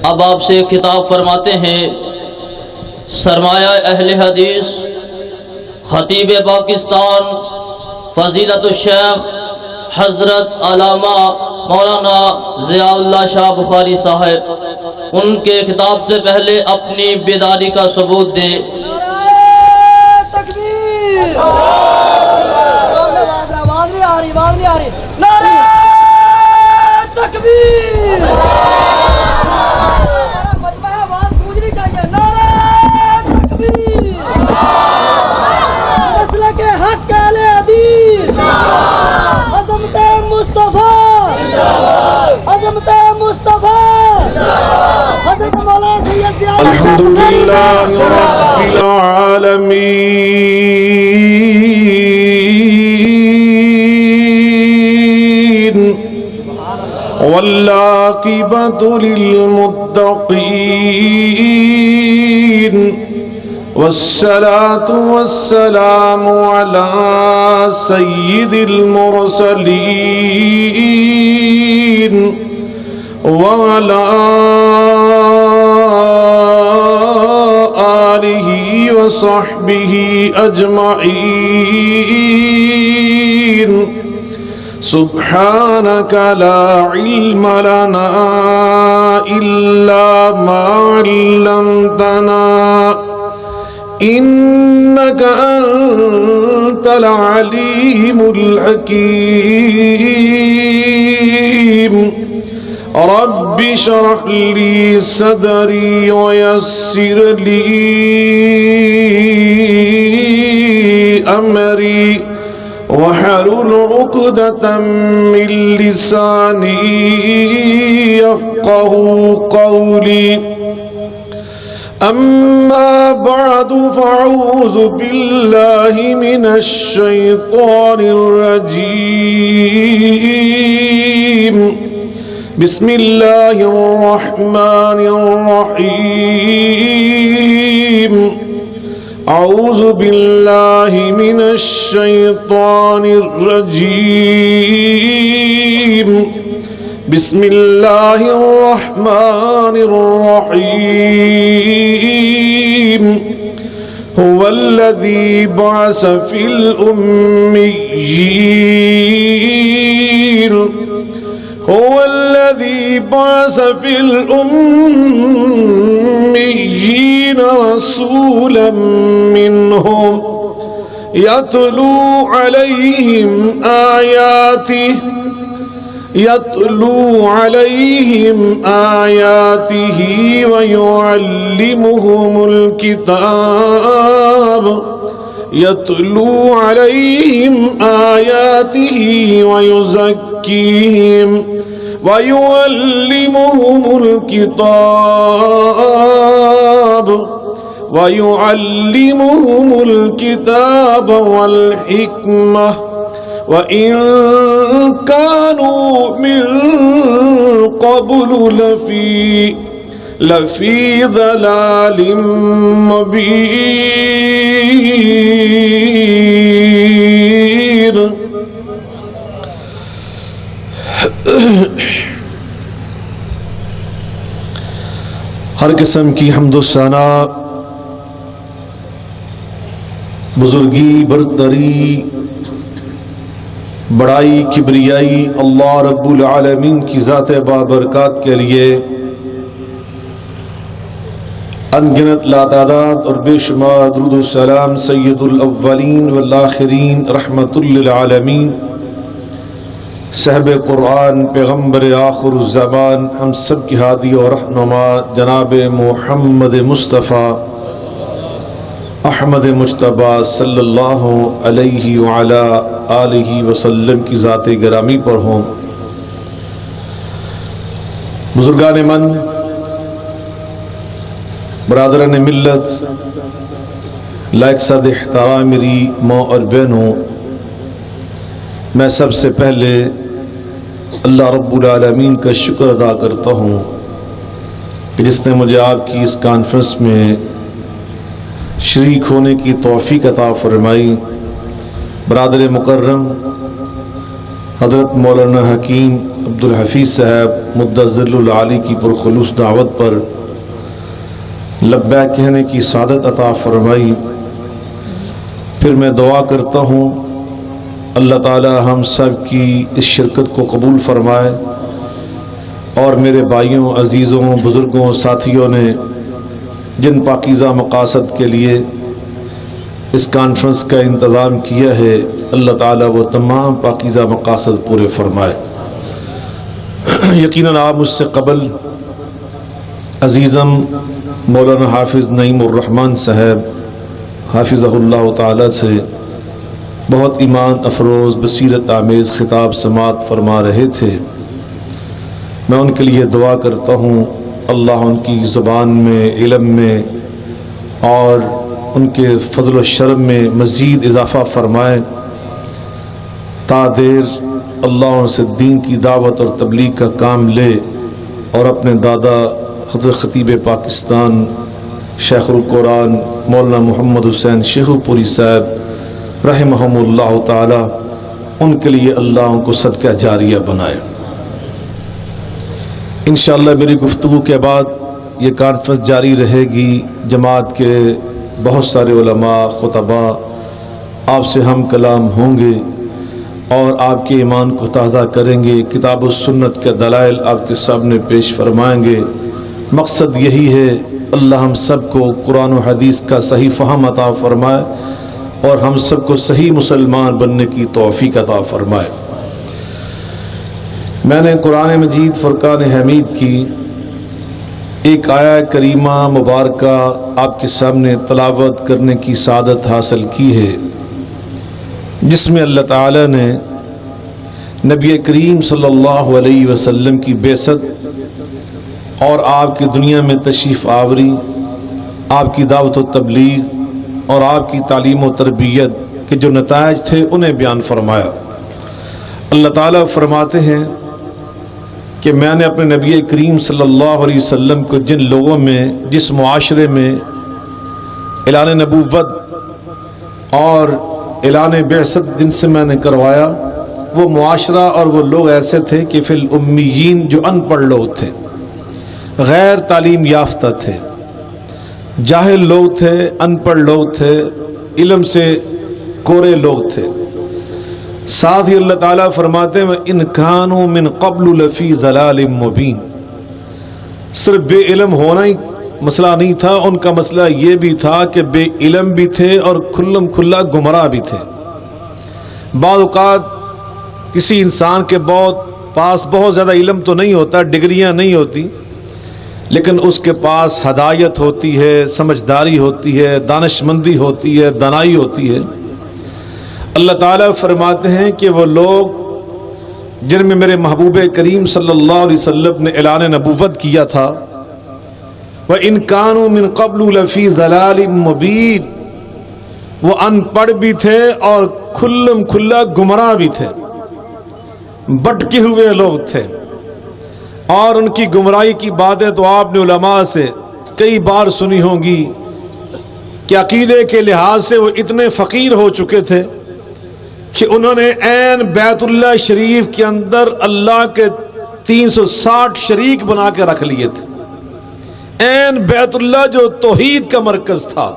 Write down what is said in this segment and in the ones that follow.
اب آپ سے خطاب فرماتے ہیں سرمایہ اہل حدیث خطیب پاکستان فضیلت الشیخ حضرت علامہ مولانا ضیاء اللہ شاہ بخاری صاحب، ان کے خطاب سے پہلے اپنی بیداری کا ثبوت دیں۔ الحمد لله رب العالمين والعاقبة للمتقين والصلاة والسلام على سيد المرسلين وعلى آلہ وصحبہ اجمعین۔ سبحانک لا علم لنا الا ما علمتنا انک انت العلیم الحکیم۔ رب اشرح لي صدري ويسر لي أمري واحلل عقدة من لساني يفقهوا قولي۔ أما بعد فأعوذ بالله من الشيطان الرجيم۔ بسم الله الرحمن الرحيم۔ أعوذ بالله من الشيطان الرجيم۔ بسم الله الرحمن الرحيم۔ هو الذي بعث في الأميين هو الذي بعث في الأميين رسولا منهم يتلو عليهم آياته ويعلمهم الكتاب ويعلمهم الكتاب والحكمة وإن كانوا من قبل لفي ضلال مبين۔ ہر قسم کی حمد و ثنا، بزرگی، برتری، بڑائی، کبریائی اللہ رب العالمین کی ذات بابرکات کے لیے انگنت لاتعداد اور بے شمار درود و سلام سید الاولین والآخرین رحمت للعالمین، صاحب قرآن، پیغمبر آخر الزمان، ہم سب کی ہادی اور رہنما جناب محمد مصطفیٰ احمد مجتبی صلی اللہ علیہ وعلا آلہ وسلم کی ذات گرامی پر ہوں۔ بزرگان من، برادران ملت، لائق صد احترام میری ماں اور بہنوں، میں سب سے پہلے اللہ رب العالمین کا شکر ادا کرتا ہوں کہ جس نے مجھے آپ کی اس کانفرنس میں شریک ہونے کی توفیق عطا فرمائی۔ برادر مکرم حضرت مولانا حکیم عبدالحفیظ صاحب مدظل العالی کی پرخلوص دعوت پر لبیک کہنے کی سعادت عطا فرمائی، پھر میں دعا کرتا ہوں اللہ تعالی ہم سب کی اس شرکت کو قبول فرمائے، اور میرے بھائیوں، عزیزوں، بزرگوں، ساتھیوں نے جن پاکیزہ مقاصد کے لیے اس کانفرنس کا انتظام کیا ہے، اللہ تعالیٰ وہ تمام پاکیزہ مقاصد پورے فرمائے۔ یقیناً آپ مجھ سے قبل عزیزم مولانا حافظ نعیم الرحمن صاحب حافظہ اللہ تعالیٰ سے بہت ایمان افروز بصیرت آمیز خطاب سماعت فرما رہے تھے۔ میں ان کے لیے دعا کرتا ہوں اللہ ان کی زبان میں، علم میں اور ان کے فضل و شرم میں مزید اضافہ فرمائے، تا دیر اللہ ان سے دین کی دعوت اور تبلیغ کا کام لے، اور اپنے دادا حضرت خطیب پاکستان شیخ القرآن مولانا محمد حسین شیخو پوری صاحب رحمہم اللہ تعالی، ان کے لیے اللہ ان کو صدقہ جاریہ بنائے۔ انشاءاللہ میری گفتگو کے بعد یہ کانفرنس جاری رہے گی۔ جماعت کے بہت سارے علماء، خطباء آپ سے ہم کلام ہوں گے اور آپ کے ایمان کو تازہ کریں گے، کتاب و سنت کے دلائل آپ کے سامنے پیش فرمائیں گے۔ مقصد یہی ہے اللہ ہم سب کو قرآن و حدیث کا صحیح فہم عطا فرمائے اور ہم سب کو صحیح مسلمان بننے کی توفیق عطا فرمائے۔ میں نے قرآن مجید فرقان حمید کی ایک آیہ کریمہ مبارکہ آپ کے سامنے تلاوت کرنے کی سعادت حاصل کی ہے، جس میں اللہ تعالی نے نبی کریم صلی اللہ علیہ وسلم کی بعثت اور آپ کی دنیا میں تشریف آوری، آپ کی دعوت و تبلیغ اور آپ کی تعلیم و تربیت کے جو نتائج تھے انہیں بیان فرمایا۔ اللہ تعالیٰ فرماتے ہیں کہ میں نے اپنے نبی کریم صلی اللہ علیہ وسلم کو جن لوگوں میں، جس معاشرے میں اعلان نبوت اور اعلان بعثت جن سے میں نے کروایا، وہ معاشرہ اور وہ لوگ ایسے تھے کہ فی الامیین، جو ان پڑھ لوگ تھے، غیر تعلیم یافتہ تھے، جاہل لوگ تھے، ان پڑھ لوگ تھے، علم سے کورے لوگ تھے۔ ساتھ ہی اللہ تعالیٰ فرماتے ہیں وَإِنْ كَانُوا مِنْ قَبْلُ لَفِي ضَلَالٍ مُبِينٍ۔ صرف بے علم ہونا ہی مسئلہ نہیں تھا، ان کا مسئلہ یہ بھی تھا کہ بے علم بھی تھے اور کھلم کھلا گمراہ بھی تھے۔ بعض اوقات کسی انسان کے پاس بہت زیادہ علم تو نہیں ہوتا، ڈگریاں نہیں ہوتی، لیکن اس کے پاس ہدایت ہوتی ہے، سمجھداری ہوتی ہے، دانش مندی ہوتی ہے، دانائی ہوتی ہے۔ اللہ تعالیٰ فرماتے ہیں کہ وہ لوگ جن میں میرے محبوب کریم صلی اللہ علیہ وسلم نے اعلان نبوت کیا تھا، وَإِنْ كَانُوا مِنْ قَبْلُ لَفِي ضَلَالٍ مُبِينٍ، وہ ان پڑھ بھی تھے اور کھلم کھلا گمراہ بھی تھے، بٹکے ہوئے لوگ تھے۔ اور ان کی گمراہی کی باتیں تو آپ نے علماء سے کئی بار سنی ہوں گی کہ عقیدے کے لحاظ سے وہ اتنے فقیر ہو چکے تھے کہ انہوں نے عین بیت اللہ شریف کے اندر اللہ کے 360 شریک بنا کے رکھ لیے تھے۔ عین بیت اللہ جو توحید کا مرکز تھا،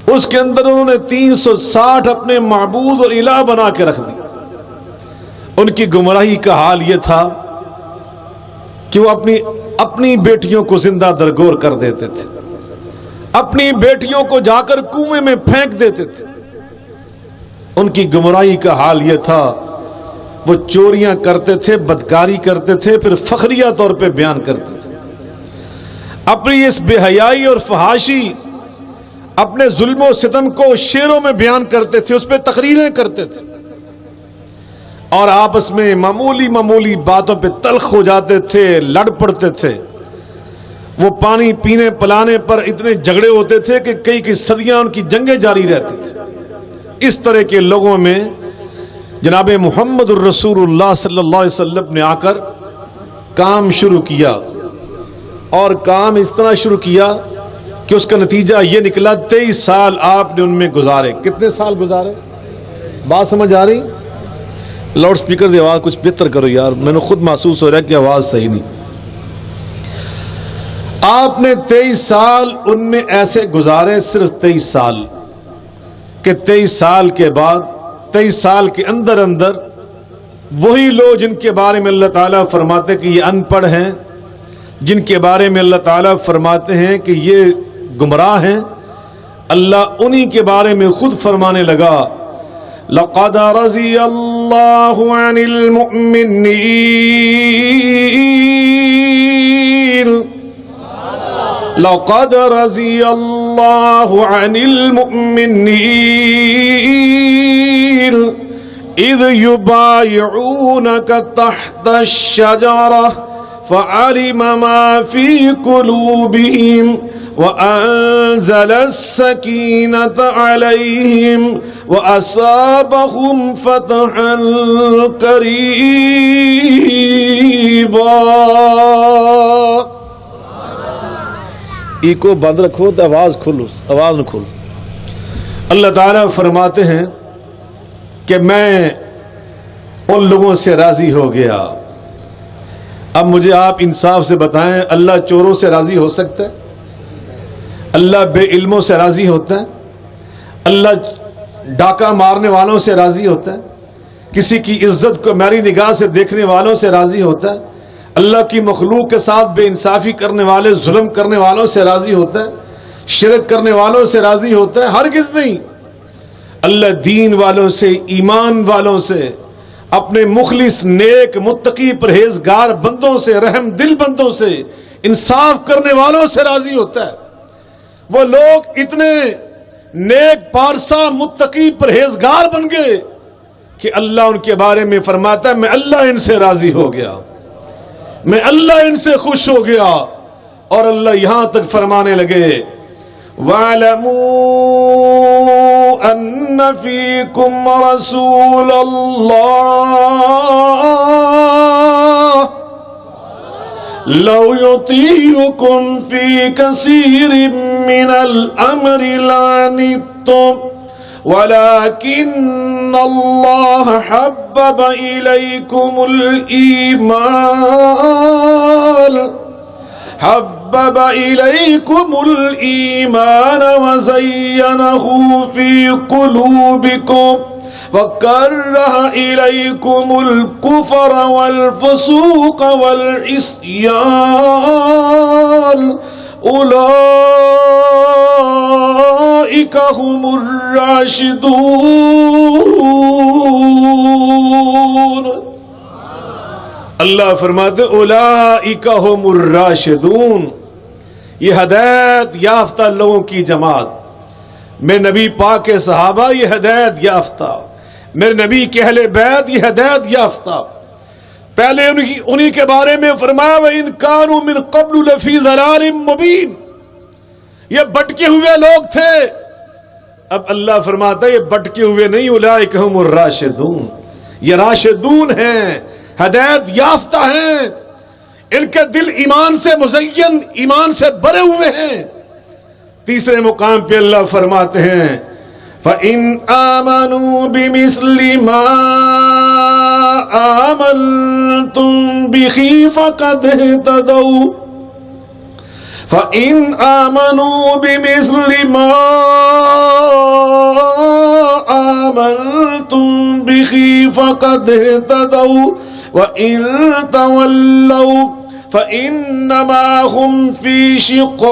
اس کے اندر انہوں نے 360 اپنے معبود اور الہ بنا کے رکھ دی۔ ان کی گمراہی کا حال یہ تھا کہ وہ اپنی بیٹیوں کو زندہ درگور کر دیتے تھے، اپنی بیٹیوں کو جا کر کنویں میں پھینک دیتے تھے۔ ان کی گمراہی کا حال یہ تھا، وہ چوریاں کرتے تھے، بدکاری کرتے تھے، پھر فخریہ طور پہ بیان کرتے تھے۔ اپنی اس بے حیائی اور فحاشی، اپنے ظلم و ستم کو شعروں میں بیان کرتے تھے، اس پہ تقریریں کرتے تھے، اور آپس میں معمولی باتوں پہ تلخ ہو جاتے تھے، لڑ پڑتے تھے۔ وہ پانی پینے پلانے پر اتنے جھگڑے ہوتے تھے کہ کئی صدیاں ان کی جنگیں جاری رہتی تھی۔ اس طرح کے لوگوں میں جناب محمد الرسول اللہ صلی اللہ علیہ وسلم نے آ کر کام شروع کیا، اور کام اس طرح شروع کیا کہ اس کا نتیجہ یہ نکلا 23 سال آپ نے ان میں گزارے۔ کتنے سال گزارے؟ بات سمجھ آ رہی؟ لاؤڈ سپیکر دی آواز کچھ بہتر کرو یار، میں نے خود محسوس ہو رہا ہے کہ آواز صحیح نہیں۔ آپ نے 23 سال ان میں ایسے گزارے، صرف 23 سال، کہ 23 سال کے بعد 23 سال کے اندر وہی لوگ جن کے بارے میں اللہ تعالیٰ فرماتے کہ یہ ان پڑھ ہیں، جن کے بارے میں اللہ تعالیٰ فرماتے ہیں کہ یہ گمراہ ہیں، اللہ انہی کے بارے میں خود فرمانے لگا لَقَدْ رَضِيَ اللَّهُ عَنِ الْمُؤْمِنِينَ لَقَدْ رَضِيَ اللَّهُ عَنِ الْمُؤْمِنِينَ إِذْ يُبَايِعُونَكَ تَحْتَ الشَّجَرَةِ فَعَلِمَ مَا فِي قُلُوبِهِمْ وَأَنزَلَ السَّكِينَةَ عَلَيْهِمْ وَأَصَابَهُمْ فَتْحًا قَرِيبًا۔ ایکو بند رکھو تو آواز کھولو، آواز نہ کھولو۔ اللہ تعالیٰ فرماتے ہیں کہ میں ان لوگوں سے راضی ہو گیا۔ اب مجھے آپ انصاف سے بتائیں، اللہ چوروں سے راضی ہو سکتا ہے؟ اللہ بے علموں سے راضی ہوتا ہے؟ اللہ ڈاکہ مارنے والوں سے راضی ہوتا ہے؟ کسی کی عزت کو میری نگاہ سے دیکھنے والوں سے راضی ہوتا ہے؟ اللہ کی مخلوق کے ساتھ بے انصافی کرنے والے، ظلم کرنے والوں سے راضی ہوتا ہے؟ شرک کرنے والوں سے راضی ہوتا ہے؟ ہرگز نہیں۔ اللہ دین والوں سے، ایمان والوں سے، اپنے مخلص نیک متقی پرہیزگار بندوں سے، رحم دل بندوں سے، انصاف کرنے والوں سے راضی ہوتا ہے۔ وہ لوگ اتنے نیک پارسا متقی پرہیزگار بن گئے کہ اللہ ان کے بارے میں فرماتا ہے میں اللہ ان سے راضی ہو گیا، میں اللہ ان سے خوش ہو گیا۔ اور اللہ یہاں تک فرمانے لگے وَاعْلَمُوا أَنَّ فِيكُمْ رَسُولَ اللَّهِ لَوْ يُطِيعُكُمْ فِي كَثِيرٍ مِّنَ الْأَمْرِ لَعَنِتُّمْ وَلَكِنَّ اللَّهَ حَبَّبَ إِلَيْكُمُ الْإِيمَانَ وَزَيَّنَهُ فِي قُلُوبِكُمْ وَكَرَّهَ إِلَيْكُمُ الْكُفْرَ وَالْفُسُوقَ وَالْعِصْيَانَ أُولَئِكَ هُمُ الرَّاشِدُونَ۔ اللہ فرماتے اولئک هم الراشدون، یہ ہدایت یافتہ لوگوں کی جماعت، میرے نبی پاک کے صحابہ یہ ہدایت یافتہ، میرے نبی کے اہل بیت یہ ہدایت یافتہ۔ پہلے انہی کے بارے میں فرمایا وَإِن كَانُوا مِن قَبْلُ لَفِي ضَلَالٍ مُبِينٍ، یہ بٹکے ہوئے لوگ تھے۔ اب اللہ فرماتا ہے یہ بٹکے ہوئے نہیں، اولئک هم الراشدون، یہ راشدون ہیں، ہدایت یافتہ ہیں، ان کے دل ایمان سے مزین، ایمان سے بھرے ہوئے ہیں۔ تیسرے مقام پہ اللہ فرماتے ہیں فَإِنْ آمَنُوا بِمِثْلِ مَا آمَنْتُمْ بِهِ فَقَدْ اهْتَدَوْا فَإِنْ آمَنُوا بِمِثْلِ مَا آمَنْتُمْ بِهِ فَقَدْ اهْتَدَوْا وَإِن تَوَلَّوْا فَإِنَّمَا هُمْ فِي شِقَاقٍ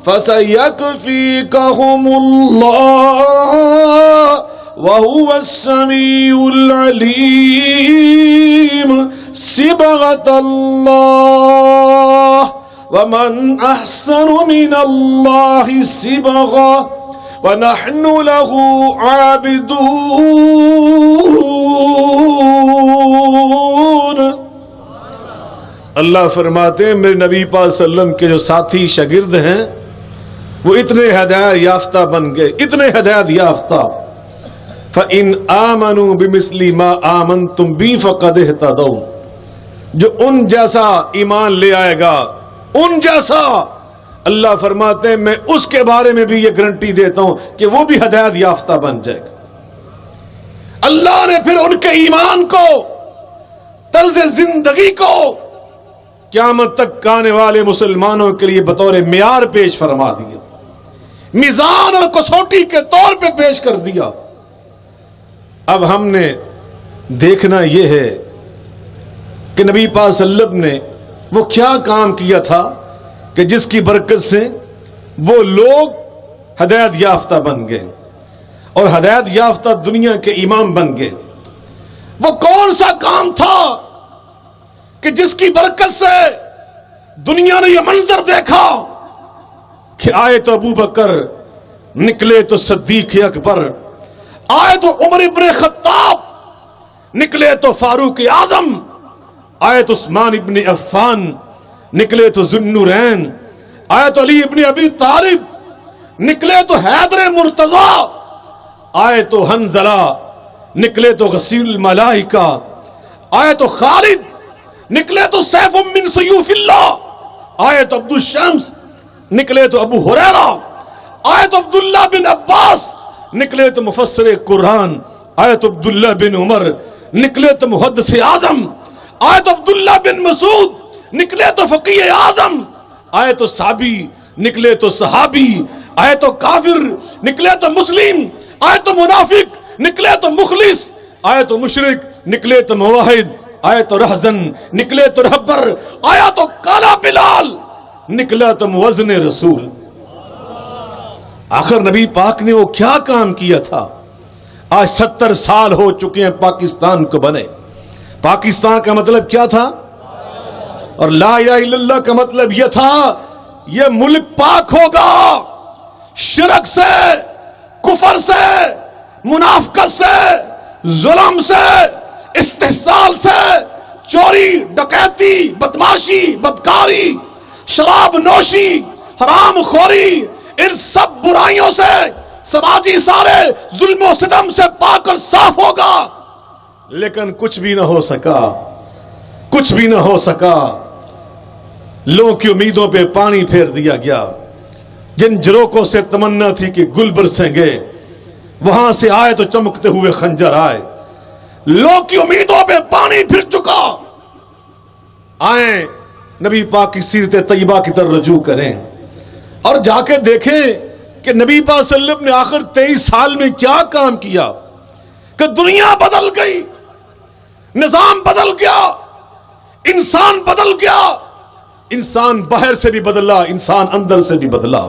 فَسَيَكْفِيكَهُمُ اللَّهُ وَهُوَ السَّمِيعُ الْعَلِيمُ۔ صِبْغَةَ اللَّهِ وَمَنْ أَحْسَنُ مِنَ اللَّهِ صِبْغَةً وَنَحْنُ لَهُ عَابِدُونَ۔ اللہ فرماتے ہیں میرے نبی پاک صلی اللہ علیہ وسلم کے جو ساتھی شاگرد ہیں وہ اتنے ہدایت یافتہ بن گئے، اتنے ہدایت یافتہ۔ فَإِنْ آمَنُوا بِمِثْلِ مَا آمَنْتُمْ بِهِ فَقَدْ اهْتَدَوْا، جو ان جیسا ایمان لے آئے گا، ان جیسا، اللہ فرماتے ہیں میں اس کے بارے میں بھی یہ گارنٹی دیتا ہوں کہ وہ بھی ہدایت یافتہ بن جائے گا۔ اللہ نے پھر ان کے ایمان کو، طرز زندگی کو قیامت تک آنے والے مسلمانوں کے لیے بطور معیار پیش فرما دیا، میزان اور کسوٹی کے طور پہ پیش کر دیا۔ اب ہم نے دیکھنا یہ ہے کہ نبی پاک صلی اللہ علیہ وسلم نے وہ کیا کام کیا تھا کہ جس کی برکت سے وہ لوگ ہدایت یافتہ بن گئے اور ہدایت یافتہ دنیا کے امام بن گئے۔ وہ کون سا کام تھا کہ جس کی برکت سے دنیا نے یہ منظر دیکھا کہ آئے تو ابو بکر، نکلے تو صدیق اکبر، آئے تو عمر ابن خطاب، نکلے تو فاروق اعظم، آئے تو عثمان ابن عفان، نکلے تو ذو النورین، آئے تو علی ابن ابی طالب، نکلے تو حیدر مرتضی، آئے تو حنظلہ، نکلے تو غسیل الملائکہ، آئے تو خالد، نکلے تو سیف من سیوف اللہ، آئے تو عبد الشمس، نکلے تو ابو ہریرہ، آئے تو عبداللہ بن عباس، نکلے تو مفسر قرآن، آئے تو عبداللہ بن عمر، نکلے تو محدث اعظم، آئے تو عبداللہ بن مسعود، نکلے تو فقیہ اعظم، آئے تو صحابی، نکلے تو صحابی، آئے تو کافر، نکلے تو مسلم، آئے تو منافق، نکلے تو مخلص، آئے تو مشرک، نکلے تو موحد، آئے تو رہزن، نکلے تو رہبر، آیا تو کالا بلال، نکلا تو موزن رسول۔ آخر نبی پاک نے وہ کیا کام کیا تھا؟ آج 70 سال ہو چکے ہیں پاکستان کو بنے۔ پاکستان کا مطلب کیا تھا؟ اور لا الہ الا اللہ کا مطلب یہ تھا یہ ملک پاک ہوگا شرک سے، کفر سے، منافقت سے، ظلم سے، استحصال سے، چوری، ڈکیتی، بدماشی، بدکاری، شراب نوشی، حرام خوری، ان سب برائیوں سے سماجی سارے ظلم و ستم سے پاک اور صاف ہوگا۔ لیکن کچھ بھی نہ ہو سکا، کچھ بھی نہ ہو سکا۔ لوگوں کی امیدوں پہ پانی پھیر دیا گیا۔ جن جروکوں سے تمنا تھی کہ گل برسیں گے، وہاں سے آئے تو چمکتے ہوئے خنجر آئے۔ لوگوں کی امیدوں پہ پانی پھر چکا۔ آئیں نبی پاک کی سیرت طیبہ کی طرف رجوع کریں اور جا کے دیکھیں کہ نبی پاک صلی اللہ علیہ وسلم نے آخر 23 سال میں کیا کام کیا کہ دنیا بدل گئی، نظام بدل گیا، انسان بدل گیا، انسان باہر سے بھی بدلا، انسان اندر سے بھی بدلا۔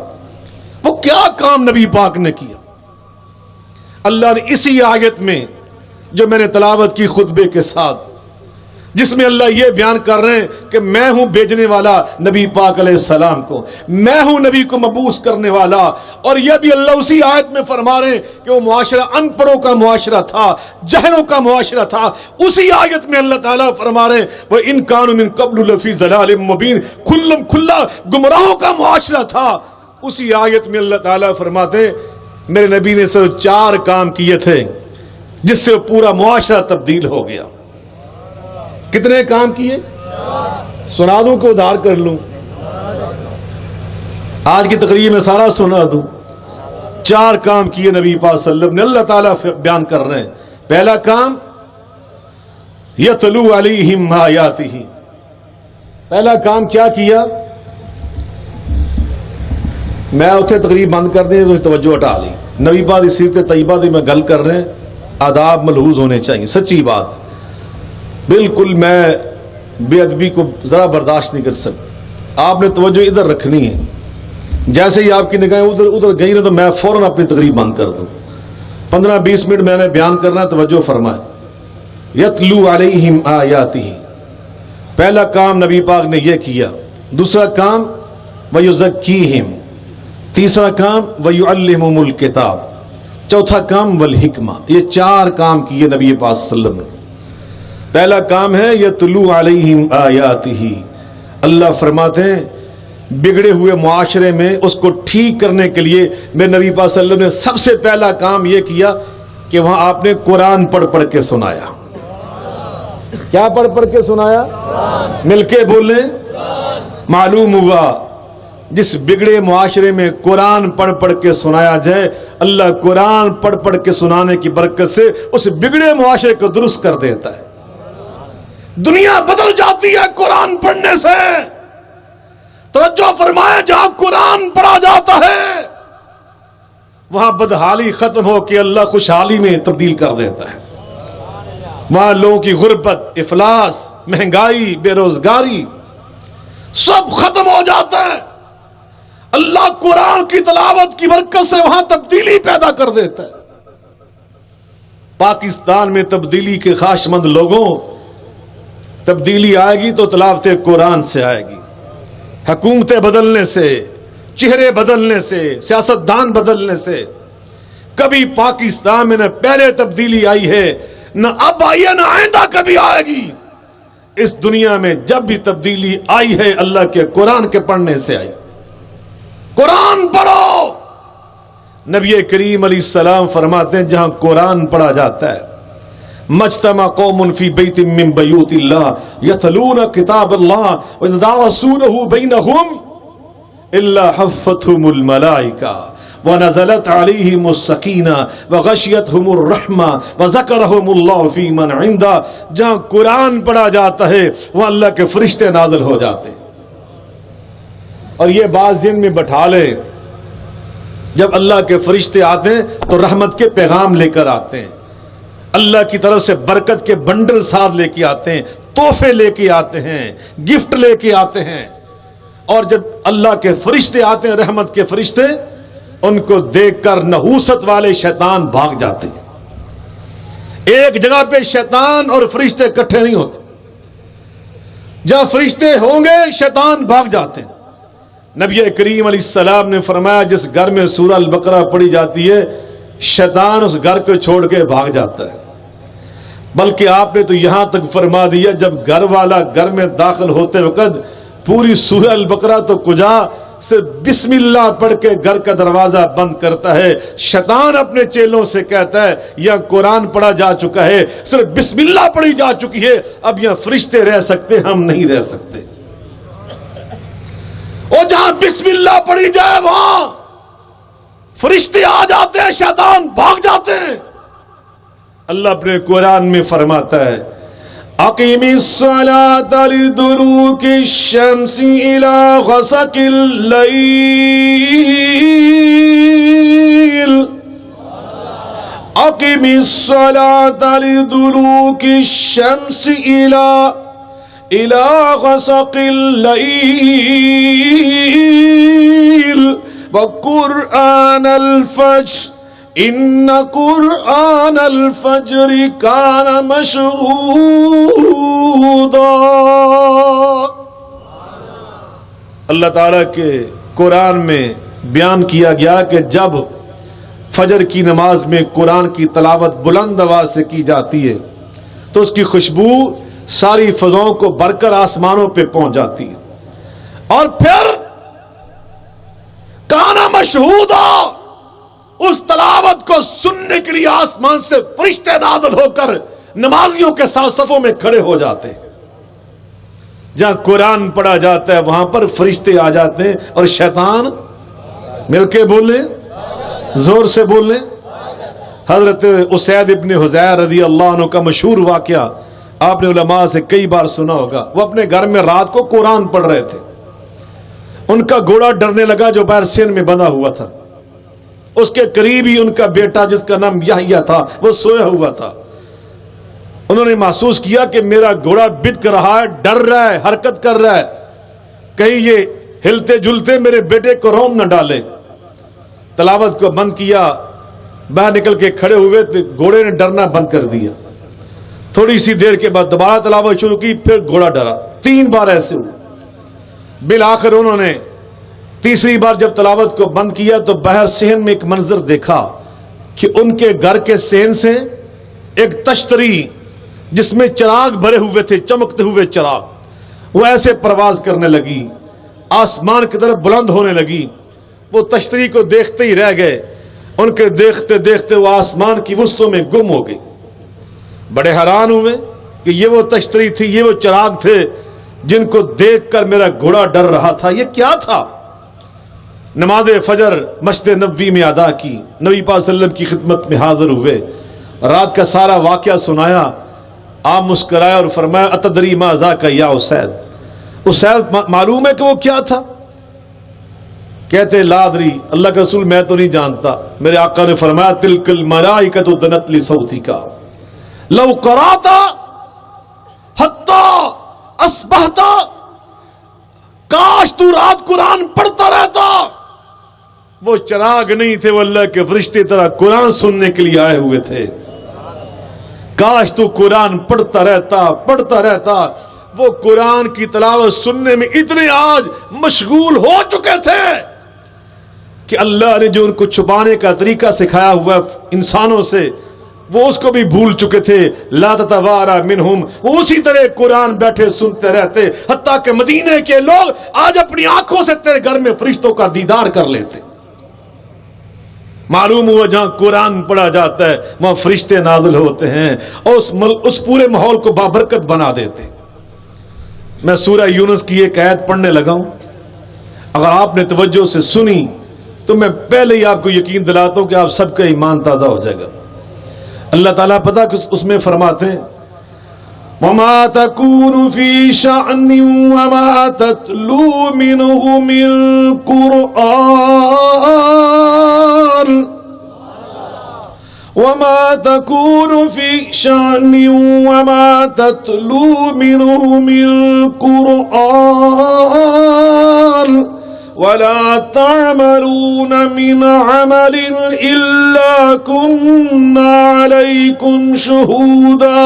وہ کیا کام نبی پاک نے کیا؟ اللہ نے اسی آیت میں جو میں نے تلاوت کی خطبے کے ساتھ، جس میں اللہ یہ بیان کر رہے ہیں کہ میں ہوں بھیجنے والا نبی پاک علیہ السلام کو، میں ہوں نبی کو مبعوث کرنے والا، اور یہ بھی اللہ اسی آیت میں فرما رہے ہیں کہ وہ معاشرہ ان پڑھوں کا معاشرہ تھا، جہلوں کا معاشرہ تھا۔ اسی آیت میں اللہ تعالیٰ فرما رہے ہیں وَإِن كَانُوا مِن قَبْلُ لَفِي ضَلَالٍ مُبِينٍ، کھلا گمراہوں کا معاشرہ تھا۔ اسی آیت میں اللہ تعالیٰ فرماتے ہیں میرے نبی نے صرف 4 کام کیے تھے جس سے پورا معاشرہ تبدیل ہو گیا۔ کتنے کام کیے؟ سنا دوں کہ ادھار کر لوں؟ آج کی تقریر میں سارا سنا دوں۔ 4 کام کیے نبی پاک صلی اللہ علیہ وسلم نے، اللہ تعالیٰ بیان کر رہے ہیں۔ پہلا کام یتلو علیہم آیاتہ۔ پہلا کام کیا کیا؟ میں اتنے تقریر بند کر دیں تو توجہ ہٹا لی۔ نبی پاک کی سیرت طیبہ دی میں گل کر رہے ہیں، آداب ملحوظ ہونے چاہیے، سچی بات۔ بالکل میں بے ادبی کو ذرا برداشت نہیں کر سکتا۔ آپ نے توجہ ادھر رکھنی ہے، جیسے ہی آپ کی نگاہیں ادھر گئی نا تو میں فوراً اپنی تقریر بند کر دوں۔ 15-20 منٹ میں نے بیان کرنا، توجہ فرمائے۔ یتلو علیہم آیاتہ، پہلا کام نبی پاک نے یہ کیا۔ دوسرا کام ویزکیہم، تیسرا کام ویعلمہم الکتاب، چوتھا کام والحکمہ۔ یہ 4 کام کیے نبی پاک صلی اللہ علیہ وسلم نے۔ پہلا کام ہے یتلو علیہم آیاتہ، اللہ فرماتے ہیں بگڑے ہوئے معاشرے میں اس کو ٹھیک کرنے کے لیے میرے نبی پاک صلی اللہ علیہ وسلم نے سب سے پہلا کام یہ کیا کہ وہاں آپ نے قرآن پڑھ پڑھ کے سنایا۔ کیا پڑھ پڑھ کے سنایا؟ مل کے بولیں۔ معلوم ہوا جس بگڑے معاشرے میں قرآن پڑھ پڑھ کے سنایا جائے، اللہ قرآن پڑھ پڑھ کے سنانے کی برکت سے اس بگڑے معاشرے کو درست کر دیتا ہے۔ دنیا بدل جاتی ہے قرآن پڑھنے سے۔ توجہ فرمائے، جہاں قرآن پڑھا جاتا ہے وہاں بدحالی ختم ہو کے اللہ خوشحالی میں تبدیل کر دیتا ہے۔ وہاں لوگوں کی غربت، افلاس، مہنگائی، بے روزگاری سب ختم ہو جاتا ہے۔ اللہ قرآن کی تلاوت کی برکت سے وہاں تبدیلی پیدا کر دیتا ہے۔ پاکستان میں تبدیلی کے خواہش مند لوگوں، تبدیلی آئے گی تو تلاوت قرآن سے آئے گی۔ حکومتیں بدلنے سے، چہرے بدلنے سے، سیاستدان بدلنے سے کبھی پاکستان میں نہ پہلے تبدیلی آئی ہے، نہ اب آئی ہے، نہ آئندہ کبھی آئے گی۔ اس دنیا میں جب بھی تبدیلی آئی ہے اللہ کے قرآن کے پڑھنے سے آئی۔ قرآن پڑھو۔ نبی کریم علیہ السلام فرماتے ہیں جہاں قرآن پڑھا جاتا ہے، مجتمع قوم فی بیت من بیوت اللہ یتلون کتاب اللہ ویتدارسونہ بینہم الا حفتهم الملائکہ ونزلت علیہم السکینہ وغشیتہم الرحمہ وذکرہم اللہ فی من عندہ۔ جہاں قرآن پڑھا جاتا ہے وہاں اللہ کے فرشتے نازل ہو جاتے ہیں۔ اور یہ بات ذہن میں بٹھا لے، جب اللہ کے فرشتے آتے ہیں تو رحمت کے پیغام لے کر آتے ہیں، اللہ کی طرف سے برکت کے بنڈل ساتھ لے کے آتے ہیں، تحفے لے کے آتے ہیں، گفٹ لے کے آتے ہیں۔ اور جب اللہ کے فرشتے آتے ہیں، رحمت کے فرشتے، ان کو دیکھ کر نحوست والے شیطان بھاگ جاتے ہیں۔ ایک جگہ پہ شیطان اور فرشتے اکٹھے نہیں ہوتے، جہاں فرشتے ہوں گے شیطان بھاگ جاتے ہیں۔ نبی کریم علیہ السلام نے فرمایا جس گھر میں سورہ البقرہ پڑھی جاتی ہے شیطان اس گھر کو چھوڑ کے بھاگ جاتا ہے۔ بلکہ آپ نے تو یہاں تک فرما دیا جب گھر والا گھر میں داخل ہوتے وقت پوری سورہ البقرہ تو کجا صرف بسم اللہ پڑھ کے گھر کا دروازہ بند کرتا ہے، شیطان اپنے چیلوں سے کہتا ہے یا قرآن پڑھا جا چکا ہے، صرف بسم اللہ پڑھی جا چکی ہے، اب یہاں فرشتے رہ سکتے، ہم نہیں رہ سکتے۔ اور جہاں بسم اللہ پڑھی جائے وہاں فرشتے آ جاتے ہیں، شیطان بھاگ جاتے ہیں۔ اللہ اپنے قرآن میں فرماتا ہے اقیم الصلاة لدلوک الشمس الى غسق الليل اقیم الصلاة لدلوک الشمس الى غسق الليل وقرآن الفجر ان قرآن الفجر کان مشہودا۔ اللہ تعالیٰ کے قرآن میں بیان کیا گیا کہ جب فجر کی نماز میں قرآن کی تلاوت بلند آواز سے کی جاتی ہے تو اس کی خوشبو ساری فضاؤں کو بھر کر آسمانوں پہ پہنچ جاتی ہے، اور پھر کان مشہودا، اس تلاوت کو سننے کے لیے آسمان سے فرشتے نازل ہو کر نمازیوں کے ساتھ صفوں میں کھڑے ہو جاتے ہیں۔ جہاں قرآن پڑھا جاتا ہے وہاں پر فرشتے آ جاتے ہیں، اور شیطان مل کے بولیں، زور سے بولیں۔ حضرت اسید ابن حضیر رضی اللہ عنہ کا مشہور واقعہ آپ نے علماء سے کئی بار سنا ہوگا۔ وہ اپنے گھر میں رات کو قرآن پڑھ رہے تھے، ان کا گھوڑا ڈرنے لگا جو باہر سین میں بندھا ہوا تھا۔ اس کے قریب ہی ان کا بیٹا جس کا نام یحییٰ تھا وہ سویا ہوا تھا۔ انہوں نے محسوس کیا کہ میرا گھوڑا بد رہا ہے، ڈر رہا ہے، حرکت کر رہا ہے، کہیں یہ ہلتے جلتے میرے بیٹے کو روم نہ ڈالے۔ تلاوت کو بند کیا، باہر نکل کے کھڑے ہوئے تو گھوڑے نے ڈرنا بند کر دیا۔ تھوڑی سی دیر کے بعد دوبارہ تلاوت شروع کی، پھر گھوڑا ڈرا، 3 بار ایسے ہوئے۔ بالآخر انہوں نے تیسری بار جب تلاوت کو بند کیا تو باہر صحن میں ایک منظر دیکھا کہ ان کے گھر کے صحن سے ایک تشتری جس میں چراغ بھرے ہوئے تھے، چمکتے ہوئے چراغ، وہ ایسے پرواز کرنے لگی، آسمان کی طرف بلند ہونے لگی۔ وہ تشتری کو دیکھتے ہی رہ گئے، ان کے دیکھتے دیکھتے وہ آسمان کی وسطوں میں گم ہو گئی۔ بڑے حیران ہوئے کہ یہ وہ تشتری تھی، یہ وہ چراغ تھے جن کو دیکھ کر میرا گھوڑا ڈر رہا تھا، یہ کیا تھا؟ نماز فجر مسجد نبوی میں ادا کی، نبی پاک صلی اللہ علیہ وسلم کی خدمت میں حاضر ہوئے، رات کا سارا واقعہ سنایا، آپ مسکرائے اور فرمایا اتدری ما ذاک یا اسید، اسید معلوم ہے کہ وہ کیا تھا؟ کہتے لا ادری، اللہ کے رسول میں تو نہیں جانتا۔ میرے آقا نے فرمایا تلک الملائکۃ دنت لصوتک لو قرأت حتی اصبحت، کاش تو رات قرآن پڑھتا رہتا۔ وہ چراغ نہیں تھے، وہ اللہ کے فرشتے طرح قرآن سننے کے لیے آئے ہوئے تھے۔ کاش تو قرآن پڑھتا رہتا۔ وہ قرآن کی تلاوت سننے میں اتنے آج مشغول ہو چکے تھے کہ اللہ نے جو ان کو چھپانے کا طریقہ سکھایا ہوا انسانوں سے، وہ اس کو بھی بھول چکے تھے۔ لا تتوارا منہم، وہ اسی طرح قرآن بیٹھے سنتے رہتے، حتیٰ کہ مدینے کے لوگ آج اپنی آنکھوں سے تیرے گھر میں فرشتوں کا دیدار کر لیتے۔ معلوم ہوا جہاں قرآن پڑھا جاتا ہے وہاں فرشتے نازل ہوتے ہیں اور اس پورے ماحول کو بابرکت بنا دیتے۔ میں سورہ یونس کی ایک آیت پڑھنے لگا ہوں، اگر آپ نے توجہ سے سنی تو میں پہلے ہی آپ کو یقین دلاتا ہوں کہ آپ سب کا ایمان تازہ ہو جائے گا۔ اللہ تعالیٰ پتہ کہ اس میں فرماتے ہیں وَمَا تَكُونُ فِي شَأْنٍ وَمَا تَتْلُو مِنْهُ مِنْ قُرْآنٍ وَمَا تَكُونُ فِي شَأْنٍ وَمَا تَتْلُو مِنْهُ مِنْ قُرْآنٍ وَلَا تَعْمَلُونَ مِنْ عَمَلٍ إِلَّا كُنَّا عَلَيْكُمْ شُهُودًا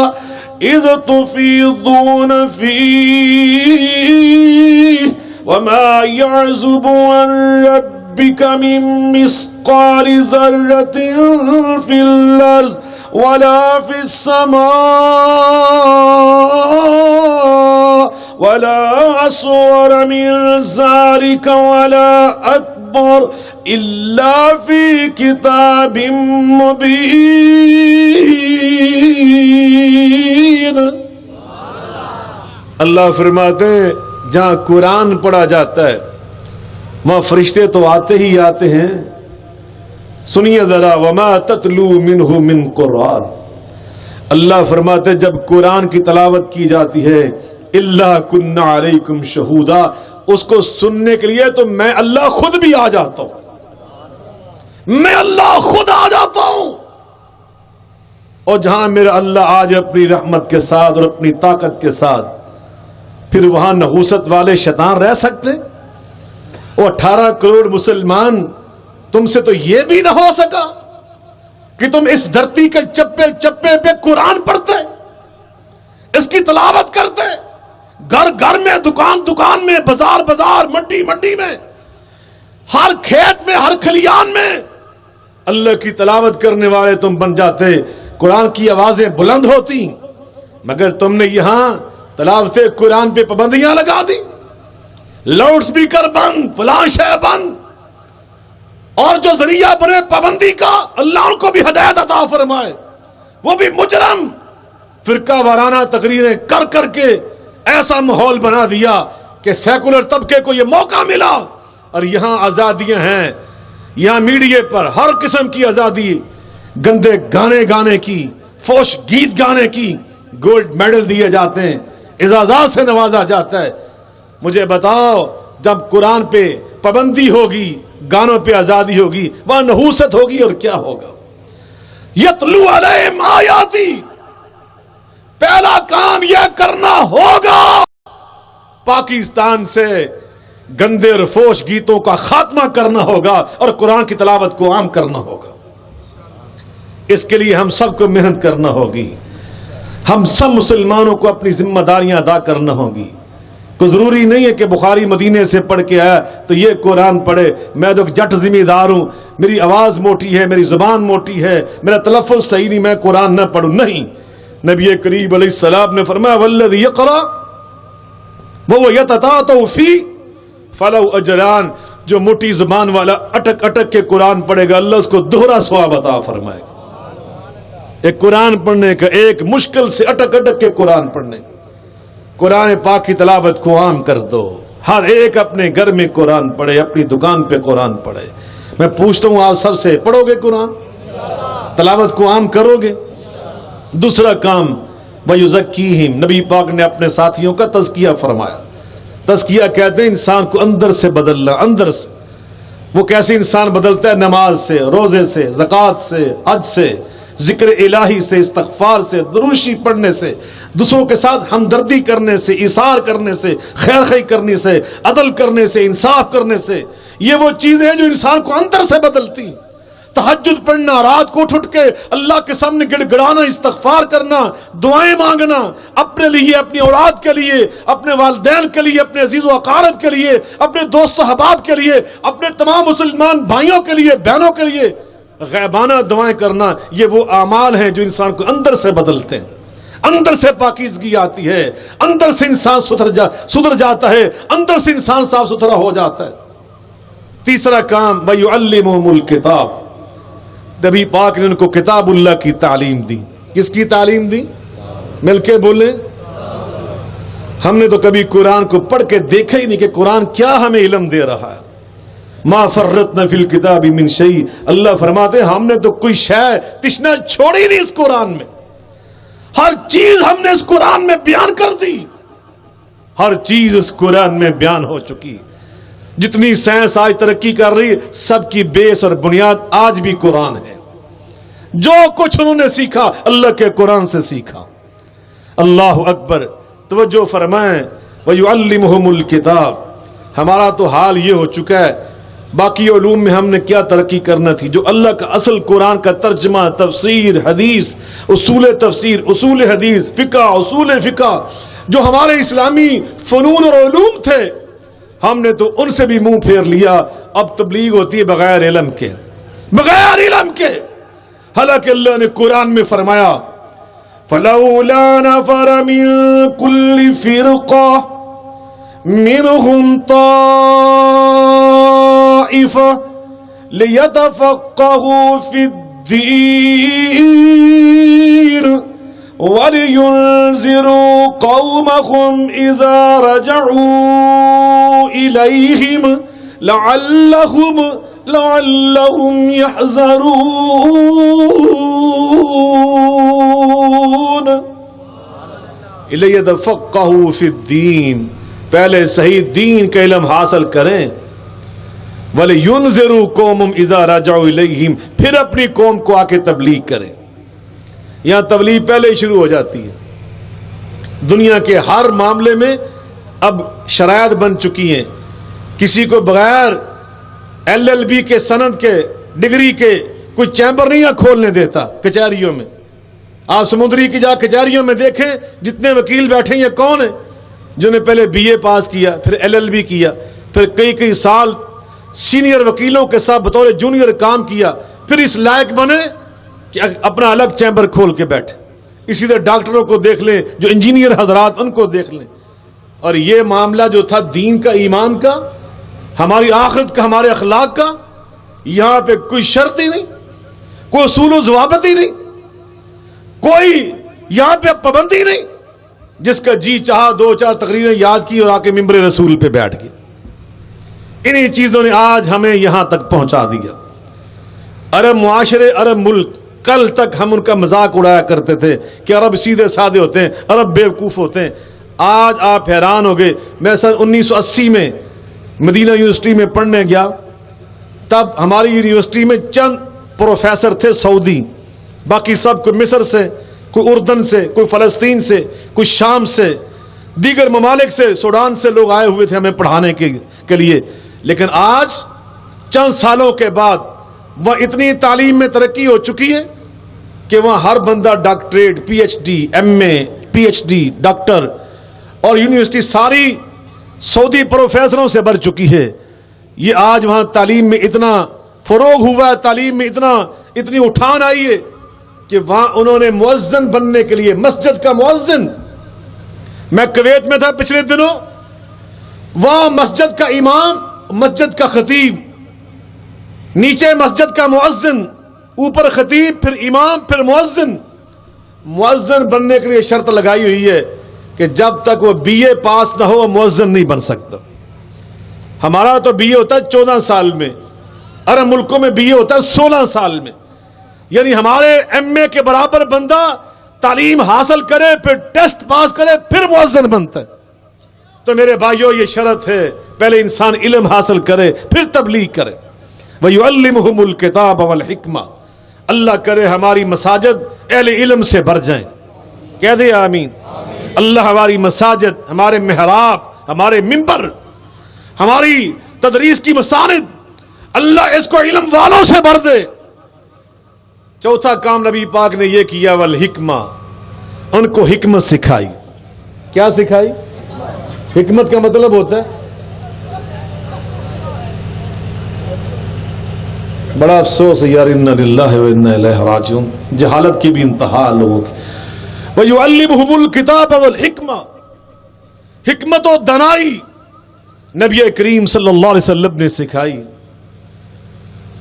إِذْ تُفِيضُونَ فِيهِ وَمَا يَعْزُبُ عَنْ رَبِّكَ مِنْ مِثْقَالِ ذَرَّةٍ فِي الْأَرْضِ وَلَا فِي السَّمَاءِ وَلَا أَصْغَرَ مِنْ ذَلِكَ وَلَا أَكْبَرَ إِلَّا فِي كِتَابٍ مُبِينٍ۔ اللہ فرماتے ہیں جہاں قرآن پڑھا جاتا ہے وہاں فرشتے تو آتے ہی آتے ہیں۔ سنیے ذرا وَمَا تَتْلُو مِنْهُ مِنْ قُرْآنٍ، اللہ فرماتے جب قرآن کی تلاوت کی جاتی ہے إِلَّا كُنَّا عَلَيْكُمْ شَهُودًا، اس کو سننے کے لیے تو میں اللہ خود بھی آ جاتا ہوں، میں اللہ خود آ جاتا ہوں۔ اور جہاں میرا اللہ آج اپنی رحمت کے ساتھ اور اپنی طاقت کے ساتھ، پھر وہاں نحوست والے شیطان رہ سکتے؟ اور 18 کروڑ مسلمان، تم سے تو یہ بھی نہ ہو سکا کہ تم اس دھرتی کے چپے چپے پہ قرآن پڑھتے، اس کی تلاوت کرتے، گھر گھر میں، دکان دکان میں، بازار بازار، منڈی منڈی میں، ہر کھیت میں، ہر کھلیان میں اللہ کی تلاوت کرنے والے تم بن جاتے، قرآن کی آوازیں بلند ہوتی، مگر تم نے یہاں تلاوت قرآن پہ پابندیاں لگا دی، لاؤڈ سپیکر بند، فلاں شے بند، اور جو ذریعہ بنے پابندی کا اللہ ان کو بھی ہدایت عطا فرمائے، وہ بھی مجرم فرقہ وارانہ تقریریں کر کر کے ایسا ماحول بنا دیا کہ سیکولر طبقے کو یہ موقع ملا، اور یہاں آزادیاں ہیں، یہاں میڈیا پر ہر قسم کی آزادی، گندے گانے گانے کی، فوش گیت گانے کی، گولڈ میڈل دیے جاتے ہیں، اعزازات سے نوازا جاتا ہے۔ مجھے بتاؤ جب قرآن پہ پابندی ہوگی، گانوں پہ آزادی ہوگی، وہاں نحوست ہوگی، اور کیا ہوگا؟ یتلو علیہم آیاتی، پہلا کام یہ کرنا ہوگا پاکستان سے گندے اور فوش گیتوں کا خاتمہ کرنا ہوگا اور قرآن کی تلاوت کو عام کرنا ہوگا۔ اس کے لیے ہم سب کو محنت کرنا ہوگی، ہم سب مسلمانوں کو اپنی ذمہ داریاں ادا کرنا ہوگی۔ کوئی ضروری نہیں ہے کہ بخاری مدینے سے پڑھ کے آیا تو یہ قرآن پڑھے، میں تو جٹ ذمہ دار ہوں، میری آواز موٹی ہے، میری زبان موٹی ہے، میرا تلفظ صحیح نہیں، میں قرآن نہ پڑھوں، نہیں۔ نبی کریم علیہ السلام نے فرمایا والذی یقرأ وهو یتتعتع فیہ فلہ اجران، جو موٹی زبان والا اٹک اٹک کے قرآن پڑھے گا اللہ اس کو دوہرا ثواب عطا فرمائے گا۔ ایک قرآن پڑھنے کا، ایک مشکل سے اٹک اٹک کے قرآن پڑھنے، قرآن پاک کی تلاوت کو عام کر دو، ہر ایک اپنے گھر میں قرآن پڑھے، اپنی دکان پہ قرآن پڑھے۔ میں پوچھتا ہوں آپ سب سے، پڑھو گے قرآن؟ تلاوت کو عام کرو گے؟ دوسرا کام وَيُزَكِّيهِمْ، نبی پاک نے اپنے ساتھیوں کا تزکیہ فرمایا۔ تزکیہ کہتے ہیں انسان کو اندر سے بدلنا، اندر سے۔ وہ کیسے انسان بدلتا ہے؟ نماز سے، روزے سے، زکوٰۃ سے، حج سے، ذکر الہی سے، استغفار سے، دروشی پڑھنے سے، دوسروں کے ساتھ ہمدردی کرنے سے، ایثار کرنے سے، خیر خواہی کرنے سے، عدل کرنے سے، انصاف کرنے سے۔ یہ وہ چیزیں ہیں جو انسان کو اندر سے بدلتی ہیں۔ تہجد پڑھنا، رات کو اٹھ کے اللہ کے سامنے گڑ گڑانا، استغفار کرنا، دعائیں مانگنا، اپنے لیے، اپنی اولاد کے لیے، اپنے والدین کے لیے، اپنے عزیز و اقارب کے لیے، اپنے دوست و احباب کے لیے، اپنے تمام مسلمان بھائیوں کے لیے، بہنوں کے لیے غیبانہ دعائیں کرنا، یہ وہ اعمال ہیں جو انسان کو اندر سے بدلتے ہیں۔ اندر سے پاکیزگی آتی ہے، اندر سے انسان سدھر جاتا ہے، اندر سے انسان صاف ستھرا ہو جاتا ہے۔ تیسرا کام وَيُعَلِّمُهُمُ الْكِتَابَ، نبی پاک نے ان کو کتاب اللہ کی تعلیم دی۔ کس کی تعلیم دی؟ مل کے بولیں۔ ہم نے تو کبھی قرآن کو پڑھ کے دیکھا ہی نہیں کہ قرآن کیا ہمیں علم دے رہا ہے۔ ما فرطنا فی الکتاب من شیء، اللہ فرماتے ہیں ہم نے تو کوئی شے تشنا چھوڑی نہیں اس قرآن میں، ہر چیز ہم نے اس قرآن میں بیان کر دی، ہر چیز اس قرآن میں بیان ہو چکی۔ جتنی سائنس آج ترقی کر رہی ہے، سب کی بیس اور بنیاد آج بھی قرآن ہے۔ جو کچھ انہوں نے سیکھا اللہ کے قرآن سے سیکھا۔ اللہ اکبر، توجہ فرمائیں۔ وَيُعَلِّمُهُمُ الْكِتَابَ، ہمارا تو حال یہ ہو چکا ہے، باقی علوم میں ہم نے کیا ترقی کرنا تھی، جو اللہ کا اصل قرآن کا ترجمہ، تفسیر، حدیث، اصول تفسیر، اصول حدیث، فقہ، اصول فقہ، جو ہمارے اسلامی فنون اور علوم تھے، ہم نے تو ان سے بھی منہ پھیر لیا۔ اب تبلیغ ہوتی ہے بغیر علم کے، بغیر علم کے، حالانکہ اللہ نے قرآن میں فرمایا فَلَوْلَا نَفَرَ مِن كُلِّ فِرْقَةٍ مِّنْهُمْ طَائِفَةٌ لِيَتَفَقَّهُوا فِي الدِّينِ وَلِيُنذِرُوا قَوْمَهُمْ إِذَا رَجَعُوا إِلَيْهِمْ لَعَلَّهُمْ يَحْذَرُونَ۔ لِيَتَفَقَّهُوا فِي الدِّينِ، پہلے صحیح دین کا علم حاصل کریں۔ وَلِيُنذِرُوا قَوْمَهُمْ إِذَا رَجَعُوا إِلَيْهِمْ، پھر اپنی قوم کو آ کے تبلیغ کریں۔ یہاں تبلیغ پہلے ہی شروع ہو جاتی ہے۔ دنیا کے ہر معاملے میں اب شرائط بن چکی ہیں، کسی کو بغیر LLB کے سند کے ڈگری کے کوئی چیمبر نہیں کھولنے دیتا کچہریوں میں۔ آپ سمندری کی جا کچہریوں میں دیکھیں، جتنے وکیل بیٹھے ہیں یہ کون ہیں؟ جنہوں نے پہلے BA پاس کیا، پھر LLB کیا، پھر کئی سال سینئر وکیلوں کے ساتھ بطور جونیئر کام کیا، پھر اس لائق بنے کہ اپنا الگ چیمبر کھول کے بیٹھے۔ اسی طرح ڈاکٹروں کو دیکھ لیں، جو انجینئر حضرات، ان کو دیکھ لیں۔ اور یہ معاملہ جو تھا دین کا، ایمان کا، ہماری آخرت کا، ہمارے اخلاق کا، یہاں پہ کوئی شرط ہی نہیں، کوئی اصول و ضوابط ہی نہیں، کوئی یہاں پہ پابندی نہیں۔ جس کا جی چاہا 2-4 تقریریں یاد کی اور آ کے ممبر رسول پہ بیٹھ گئے۔ انہی چیزوں نے آج ہمیں یہاں تک پہنچا دیا۔ عرب معاشرے، عرب ملک، کل تک ہم ان کا مذاق اڑایا کرتے تھے کہ عرب سیدھے سادے ہوتے ہیں، عرب بیوقوف ہوتے ہیں۔ آج آپ حیران ہو گئے۔ میں سن 1980 میں مدینہ یونیورسٹی میں پڑھنے گیا، تب ہماری یونیورسٹی میں چند پروفیسر تھے سعودی، باقی سب کوئی مصر سے، کوئی اردن سے، کوئی فلسطین سے، کوئی شام سے، دیگر ممالک سے، سوڈان سے لوگ آئے ہوئے تھے ہمیں پڑھانے کے لیے۔ لیکن آج چند سالوں کے بعد وہ اتنی تعلیم میں ترقی ہو چکی ہے کہ وہاں ہر بندہ doctorate, PhD، MA، PhD، doctor, اور یونیورسٹی ساری سعودی پروفیسروں سے بھر چکی ہے۔ یہ آج وہاں تعلیم میں اتنا فروغ ہوا ہے، تعلیم میں اتنی اٹھان آئی ہے کہ وہاں انہوں نے مؤذن بننے کے لیے، مسجد کا مؤذن، میں کویت میں تھا پچھلے دنوں، وہاں مسجد کا امام، مسجد کا خطیب، نیچے مسجد کا مؤذن، اوپر خطیب، پھر امام، پھر مؤذن۔ مؤذن بننے کے لیے شرط لگائی ہوئی ہے کہ جب تک وہ BA پاس نہ ہو وہ مؤذن نہیں بن سکتا۔ ہمارا تو BA ہوتا ہے 14 سال میں، عرب ملکوں میں BA ہوتا ہے 16 سال میں. یعنی ہمارے MA کے برابر بندہ تعلیم حاصل کرے، پھر ٹیسٹ پاس کرے، پھر مؤذن بنتا ہے. تو میرے بھائیوں یہ شرط ہے، پہلے انسان علم حاصل کرے پھر تبلیغ کرے. وَيُعَلِّمُهُمُ الْكِتَابَ وَالْحِكْمَةَ. اللہ کرے ہماری مساجد اہل علم سے بھر جائیں. کہہ دے آمین. اللہ ہماری مساجد، ہمارے محراب، ہمارے منبر، ہماری تدریس کی مساند، اللہ اس کو علم والوں سے بھر دے. چوتھا کام نبی پاک نے یہ کیا، والحکمہ، ان کو حکمت سکھائی. کیا سکھائی؟ حکمت کا مطلب ہوتا ہے، بڑا افسوس ہے یار، انا للہ و انا الیہ راجعون، جہالت کی بھی انتہا لوگوں کی. وَيُعَلِّمُهُمُ الْكِتَابَ وَالْحِكْمَةَ. حکمت و دانائی نبی کریم صلی اللہ علیہ وسلم نے سکھائی.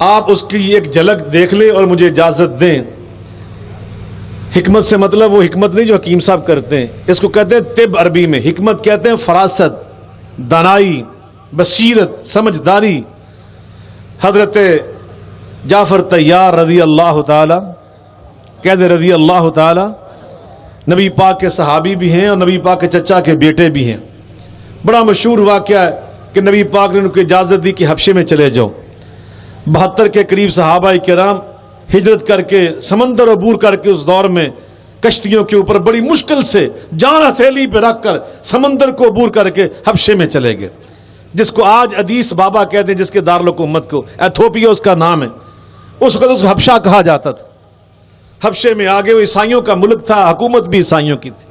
آپ اس کی ایک جھلک دیکھ لیں اور مجھے اجازت دیں. حکمت سے مطلب وہ حکمت نہیں جو حکیم صاحب کرتے ہیں، اس کو کہتے ہیں طب عربی میں. حکمت کہتے ہیں فراست، دانائی، بصیرت، سمجھداری. حضرت جعفر طیار رضی اللہ تعالی، کہہ دے رضی اللہ تعالی، نبی پاک کے صحابی بھی ہیں اور نبی پاک کے چچا کے بیٹے بھی ہیں. بڑا مشہور واقعہ ہے کہ نبی پاک نے ان کو اجازت دی کہ حبشے میں چلے جاؤ. 72 کے قریب صحابہ کرام ہجرت کر کے، سمندر عبور کر کے، اس دور میں کشتیوں کے اوپر بڑی مشکل سے جان ہتھیلی پہ رکھ کر سمندر کو عبور کر کے حبشے میں چلے گئے، جس کو آج ادیس بابا کہتے ہیں، جس کے دارالحکومت کو ایتھوپیا اس کا نام ہے. اس وقت اس کو حبشہ کہا جاتا تھا. حبشے میں آگے وہ عیسائیوں کا ملک تھا، حکومت بھی عیسائیوں کی تھی.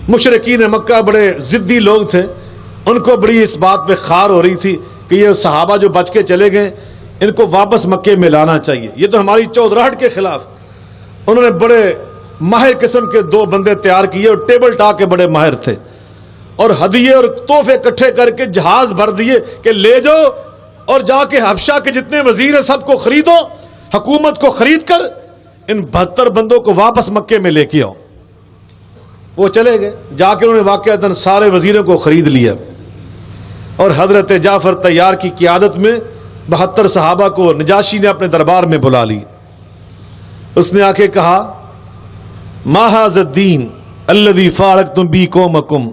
مشرکین مکہ بڑے ضدی لوگ تھے، ان کو بڑی اس بات پہ خار ہو رہی تھی کہ یہ صحابہ جو بچ کے چلے گئے ان کو واپس مکے میں لانا چاہیے، یہ تو ہماری چودراہٹ کے خلاف. انہوں نے بڑے ماہر قسم کے 2 بندے تیار کیے اور ٹیبل ٹاک کے بڑے ماہر تھے، اور ہدیے اور تحفے اکٹھے کر کے جہاز بھر دیے کہ لے جاؤ اور جا کے حبشہ کے جتنے وزیر ہیں سب کو خریدو، حکومت کو خرید کر ان 72 بندوں کو واپس مکے میں لے کے آؤ. وہ چلے گئے، جا کے انہوں نے واقعتاً سارے وزیروں کو خرید لیا اور حضرت جعفر طیار کی قیادت میں 72 صحابہ کو نجاشی نے اپنے دربار میں بلا لی. اس نے آ کے کہا، ما ھذا الدین الذی فارقتم بہ قومکم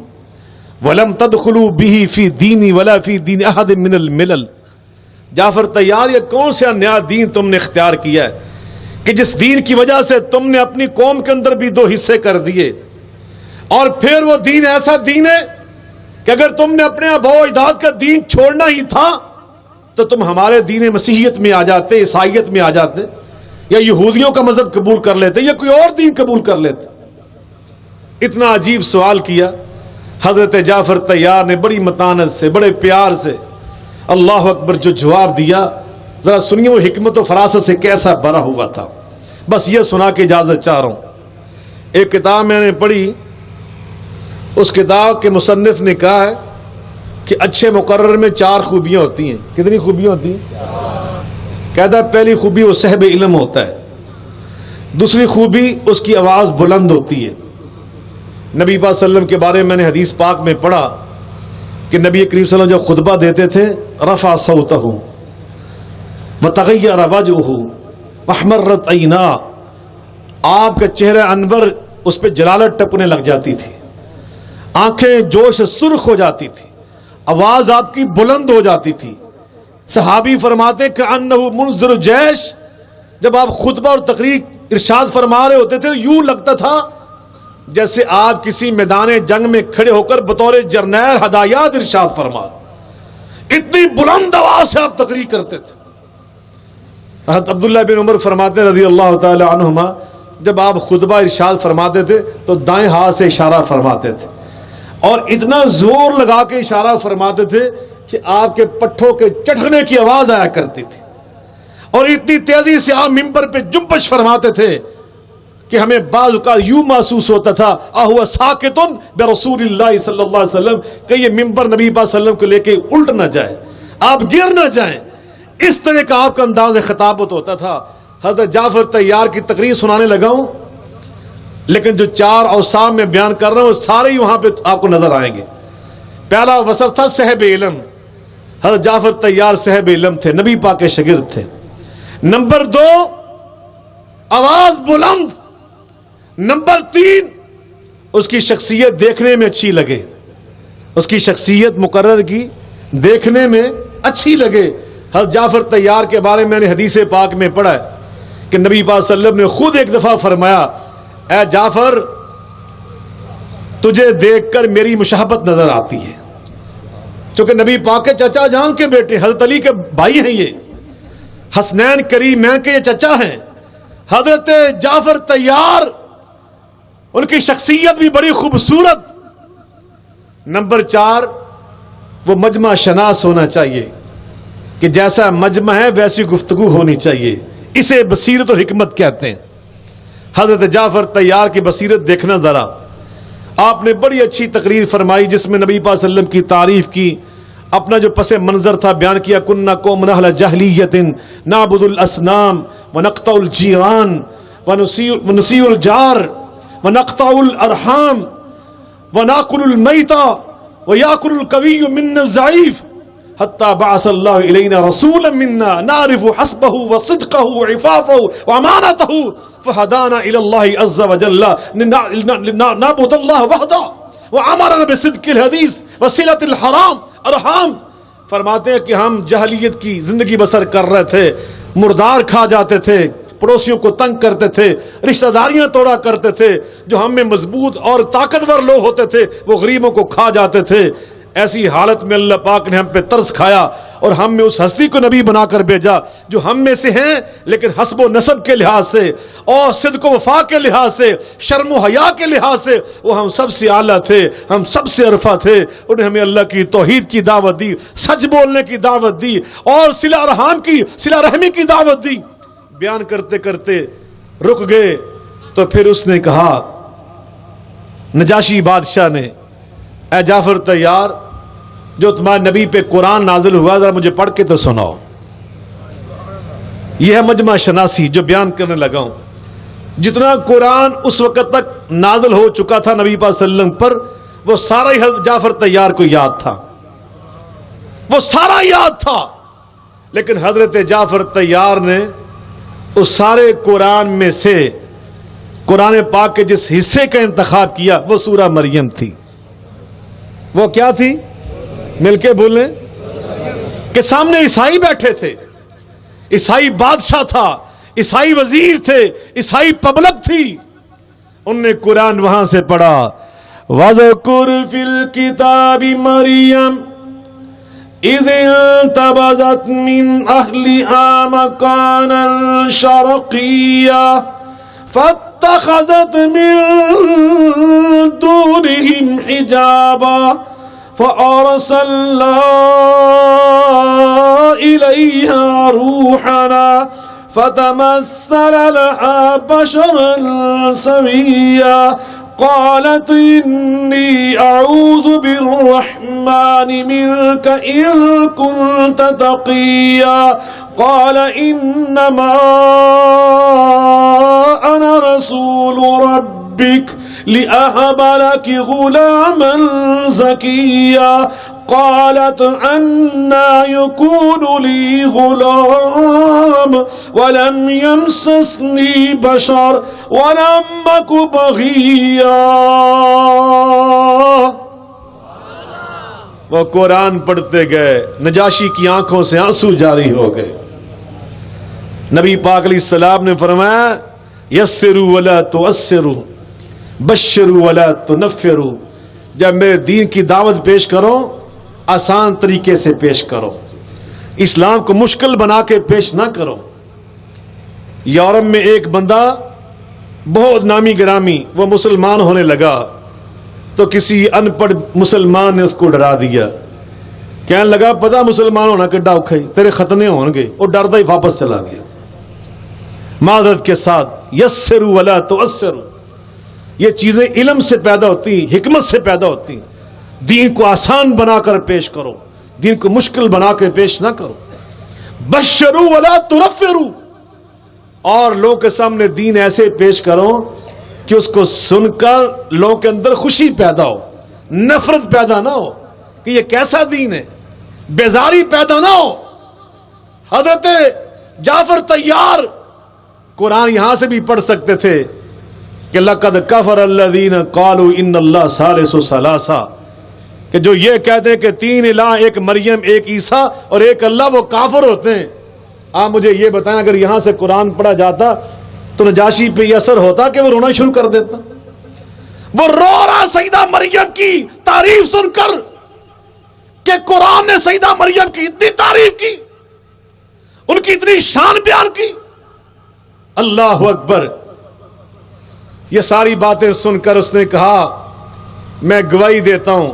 ولم تدخلوا بہ فی دینی ولا فی دین احد من الملل. جعفر طیار، یہ کون سا نیا دین تم نے اختیار کیا ہے کہ جس دین کی وجہ سے تم نے اپنی قوم کے اندر بھی 2 حصے کر دیے، اور پھر وہ دین ایسا دین ہے کہ اگر تم نے اپنے آباء و اجداد کا دین چھوڑنا ہی تھا تو تم ہمارے دین مسیحیت میں آ جاتے، عیسائیت میں آ جاتے، یا یہودیوں کا مذہب قبول کر لیتے، یا کوئی اور دین قبول کر لیتے. اتنا عجیب سوال کیا. حضرت جعفر طیار نے بڑی متانت سے، بڑے پیار سے، اللہ اکبر، جو جواب دیا، ذرا سنیے وہ حکمت و فراست سے کیسا بھرا ہوا تھا. بس یہ سنا کے اجازت چاہ رہا ہوں. ایک کتاب میں نے پڑھی، اس کتاب کے مصنف نے کہا ہے کہ اچھے مقرر میں 4 خوبیاں ہوتی ہیں. کتنی خوبیاں ہوتی ہیں؟ کہتا ہے پہلی خوبی وہ صاحب علم ہوتا ہے، دوسری خوبی اس کی آواز بلند ہوتی ہے. نبی پاک صلی اللہ علیہ وسلم کے بارے میں نے حدیث پاک میں پڑھا کہ نبی کریم صلی اللہ علیہ وسلم جب خطبہ دیتے تھے، رفع صوتہ وتغیر وجہہ واحمرت عیناہ، آپ کا چہرہ انور اس پہ جلالت ٹپکنے لگ جاتی تھی، آنکھیں جوش سے سرخ ہو جاتی تھی، آواز آپ کی بلند ہو جاتی تھی. صحابی فرماتے کہ انہ منذر جیش، جب آپ خطبہ اور تقریر ارشاد فرما رہے ہوتے تھے یوں لگتا تھا جیسے آپ کسی میدان جنگ میں کھڑے ہو کر بطور جرنیل ہدایات ارشاد فرما، اتنی بلند آواز سے آپ تقریر کرتے تھے. حضرت عبداللہ بن عمر فرماتے رضی اللہ تعالی عنہما، جب آپ خطبہ ارشاد فرماتے تھے تو دائیں ہاتھ سے اشارہ فرماتے تھے، اور اتنا زور لگا کے اشارہ فرماتے تھے کہ آپ کے پٹھوں کے چٹکنے کی آواز آیا کرتی تھی، اور اتنی تیزی سے آپ منبر پہ جنبش فرماتے تھے کہ ہمیں بعض اوقات یوں محسوس ہوتا تھا اہو ساکتن برسول اللہ صلی اللہ علیہ وسلم، کہ یہ منبر نبی پاک صلی اللہ علیہ وسلم کو لے کے الٹ نہ جائے، آپ گر نہ جائیں. اس طرح کا آپ کا انداز خطابت ہوتا تھا. حضرت جعفر طیار کی تقریر سنانے لگا ہوں، لیکن جو 4 اوصاف میں بیان کر رہا ہوں وہ سارے ہی وہاں پہ آپ کو نظر آئیں گے پہلا وصف تھا صاحب علم، حضرت جعفر طیار صاحب علم تھے، نبی پاک کے شاگرد تھے۔ نمبر 2 آواز بلند، نمبر 3 اس کی شخصیت دیکھنے میں اچھی لگے، اس کی شخصیت مقرر کی دیکھنے میں اچھی لگے۔ حضرت جعفر طیار کے بارے میں نے حدیث پاک میں پڑھا ہے کہ نبی پاک صلی اللہ علیہ وسلم نے خود ایک دفعہ فرمایا، اے جعفر تجھے دیکھ کر میری مشابہت نظر آتی ہے، چونکہ نبی پاک کے چچا جان کے بیٹے حضرت علی کے بھائی ہیں، یہ حسنین کریمین کے یہ چچا ہیں حضرت جعفر طیار، ان کی شخصیت بھی بڑی خوبصورت۔ نمبر 4 وہ مجمع شناس ہونا چاہیے کہ جیسا مجمع ہے ویسی گفتگو ہونی چاہیے، اسے بصیرت و حکمت کہتے ہیں۔ حضرت جعفر طیار کی بصیرت دیکھنا ذرا، آپ نے بڑی اچھی تقریر فرمائی جس میں نبی پاک صلی اللہ علیہ وسلم کی تعریف کی، اپنا جو پس منظر تھا بیان کیا، کننا قوم اہل جاہلیت نعبد الاصنام ونقطع الجیران ونسیء الجار ونقطع الارحام وناكل المیتہ ویاکل القوی منا الضعیف حتی بعث اللہ الینا رسولا منا نعرف حسبہ وصدقہ وعفافہ وامانتہ فہدانا الی اللہ عز وجل نعبد اللہ وحدہ وامرنا بصدق الحدیث وصلۃ الحرام ارحام۔ فرماتے ہیں کہ ہم جاہلیت کی زندگی بسر کر رہے تھے، مردار کھا جاتے تھے، پڑوسیوں کو تنگ کرتے تھے، رشتہ داریاں توڑا کرتے تھے، جو ہم میں مضبوط اور طاقتور لوگ ہوتے تھے وہ غریبوں کو کھا جاتے تھے۔ ایسی حالت میں اللہ پاک نے ہم پہ ترس کھایا اور ہم میں اس ہستی کو نبی بنا کر بھیجا جو ہم میں سے ہیں لیکن حسب و نسب کے لحاظ سے اور صدق و وفا کے لحاظ سے، شرم و حیا کے لحاظ سے وہ ہم سب سے اعلیٰ تھے، ہم سب سے عرفہ تھے۔ انہیں ہمیں اللہ کی توحید کی دعوت دی، سچ بولنے کی دعوت دی اور صلہ رحم کی، صلہ رحمی کی دعوت دی۔ بیان کرتے کرتے رک گئے تو پھر اس نے کہا، نجاشی بادشاہ نے، اے جعفر طیار جو تمہارے نبی پہ قرآن نازل ہوا ذرا مجھے پڑھ کے تو سناؤ۔ یہ ہے مجمع شناسی جو بیان کرنے لگا ہوں۔ جتنا قرآن اس وقت تک نازل ہو چکا تھا نبی پاک صلی اللہ علیہ وسلم پر وہ سارا ہی حضرت جعفر طیار کو یاد تھا، وہ سارا یاد تھا، لیکن حضرت جعفر طیار نے اس سارے قرآن میں سے قرآن پاک کے جس حصے کا انتخاب کیا وہ سورہ مریم تھی۔ وہ کیا تھی؟ مل کے بولیں کہ سامنے عیسائی بیٹھے تھے، عیسائی بادشاہ تھا، عیسائی وزیر تھے، عیسائی پبلک تھی، ان نے قرآن وہاں سے پڑھا، وَذْكُرْ فِي الْكِتَابِ مَرْيَمَ إِذِ انْتَبَذَتْ مِنْ أَهْلِهَا مَكَانًا شَرْقِيًّا فَاتَّخَذَتْ مِنْ دُونِهِمْ حِجَابًا فَأَرْسَلْنَا إِلَيْهَا رُوحَنَا فَتَمَثَّلَ لَهَا بَشَرًا سَوِيًّا قالت إني أعوذ بالرحمن منك إن كنت تقيا قال إنما أنا رسول ربك لأهب لك غلاما زكيا قالت أنى يكون لي غلام ولم يمسسني بشر ولم أك بغيا۔ وہ قرآن پڑھتے گئے، نجاشی کی آنکھوں سے آنسو جاری ہو گئے۔ نبی پاک علیہ السلام نے فرمایا، یسروا ولا تعسروا بشروا ولا تنفروا، جب میرے دین کی دعوت پیش کرو آسان طریقے سے پیش کرو، اسلام کو مشکل بنا کے پیش نہ کرو۔ یورپ میں ایک بندہ بہت نامی گرامی وہ مسلمان ہونے لگا تو کسی ان پڑھ مسلمان نے اس کو ڈرا دیا، کہنے لگا پتہ مسلمان ہونا کڈا اوکھا ہے، تیرے ختنے ہوں گے، اور ڈرتا ہی واپس چلا گیا۔ معذرت کے ساتھ یسروا ولا تعسروا، یہ چیزیں علم سے پیدا ہوتی، حکمت سے پیدا ہوتی۔ دین کو آسان بنا کر پیش کرو، دین کو مشکل بنا کے پیش نہ کرو۔ بشروا ولا تنفروا، اور لوگوں کے سامنے دین ایسے پیش کرو کہ اس کو سن کر لوگوں کے اندر خوشی پیدا ہو، نفرت پیدا نہ ہو۔ کہ یہ کیسا دین ہے، بیزاری پیدا نہ ہو۔ حضرت جعفر طیار قرآن یہاں سے بھی پڑھ سکتے تھے کہ لقد کفر الذین قالوا ان اللہ ثالث ثلاثہ، کہ جو یہ کہتے ہیں کہ تین الہ، ایک مریم، ایک عیسیٰ اور ایک اللہ، وہ کافر ہوتے ہیں۔ آپ مجھے یہ بتائیں اگر یہاں سے قرآن پڑھا جاتا تو نجاشی پہ یہ اثر ہوتا کہ وہ رونا شروع کر دیتا؟ وہ رو رہا سیدہ مریم کی تعریف سن کر کہ قرآن نے سیدہ مریم کی اتنی تعریف کی، ان کی اتنی شان بیان کی۔ اللہ اکبر۔ یہ ساری باتیں سن کر اس نے کہا میں گواہی دیتا ہوں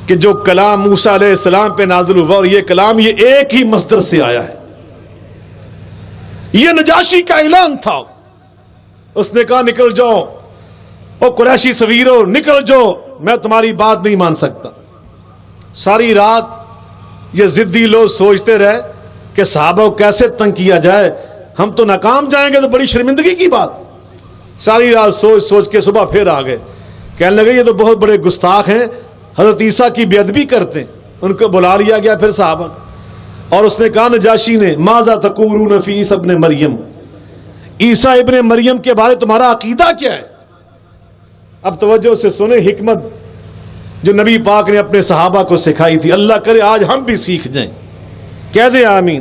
کہ جو کلام موسیٰ علیہ السلام پہ نازل ہوا اور یہ کلام یہ ایک ہی مصدر سے آیا ہے۔ یہ نجاشی کا اعلان تھا۔ اس نے کہا نکل جاؤ او قریشی سویرو، نکل جاؤ، میں تمہاری بات نہیں مان سکتا۔ ساری رات یہ ضدی لوگ سوچتے رہے کہ صحابہ کو کیسے تنگ کیا جائے، ہم تو ناکام جائیں گے تو بڑی شرمندگی کی بات۔ ساری رات سوچ سوچ کے صبح پھر آ گئے، کہنے لگے یہ تو بہت بڑے گستاخ ہیں، حضرت عیسیٰ کی بے ادبی کرتے ہیں۔ ان کو بلا لیا گیا پھر صحابہ، اور اس نے کہا نجاشی نے ماذا تقولون فی عیسیٰ ابن مریم، عیسیٰ ابن مریم کے بارے تمہارا عقیدہ کیا ہے؟ اب توجہ سے سنیں حکمت جو نبی پاک نے اپنے صحابہ کو سکھائی تھی، اللہ کرے آج ہم بھی سیکھ جائیں۔ کہہ دیں آمین۔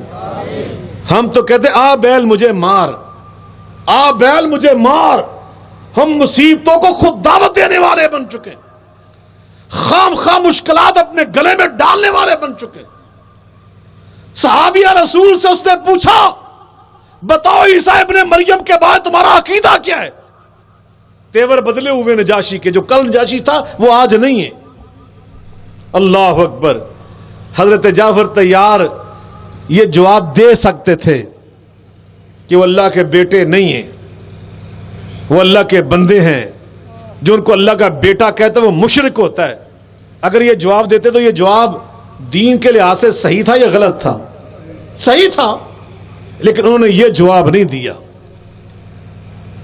ہم تو کہتے آ بیل مجھے مار، آ بیل مجھے مار۔ ہم مصیبتوں کو خود دعوت دینے والے بن چکے ہیں، خام خام مشکلات اپنے گلے میں ڈالنے والے بن چکے ہیں۔ صحابیہ رسول سے اس نے پوچھا بتاؤ عیسیٰ ابن مریم کے بعد تمہارا عقیدہ کیا ہے؟ تیور بدلے ہوئے نجاشی کے، جو کل نجاشی تھا وہ آج نہیں ہے۔ اللہ اکبر۔ حضرت جعفر طیار یہ جواب دے سکتے تھے کہ وہ اللہ کے بیٹے نہیں ہیں، وہ اللہ کے بندے ہیں، جو ان کو اللہ کا بیٹا کہتا ہے وہ مشرک ہوتا ہے۔ اگر یہ جواب دیتے تو یہ جواب دین کے لحاظ سے صحیح تھا یا غلط تھا؟ صحیح تھا، لیکن انہوں نے یہ جواب نہیں دیا،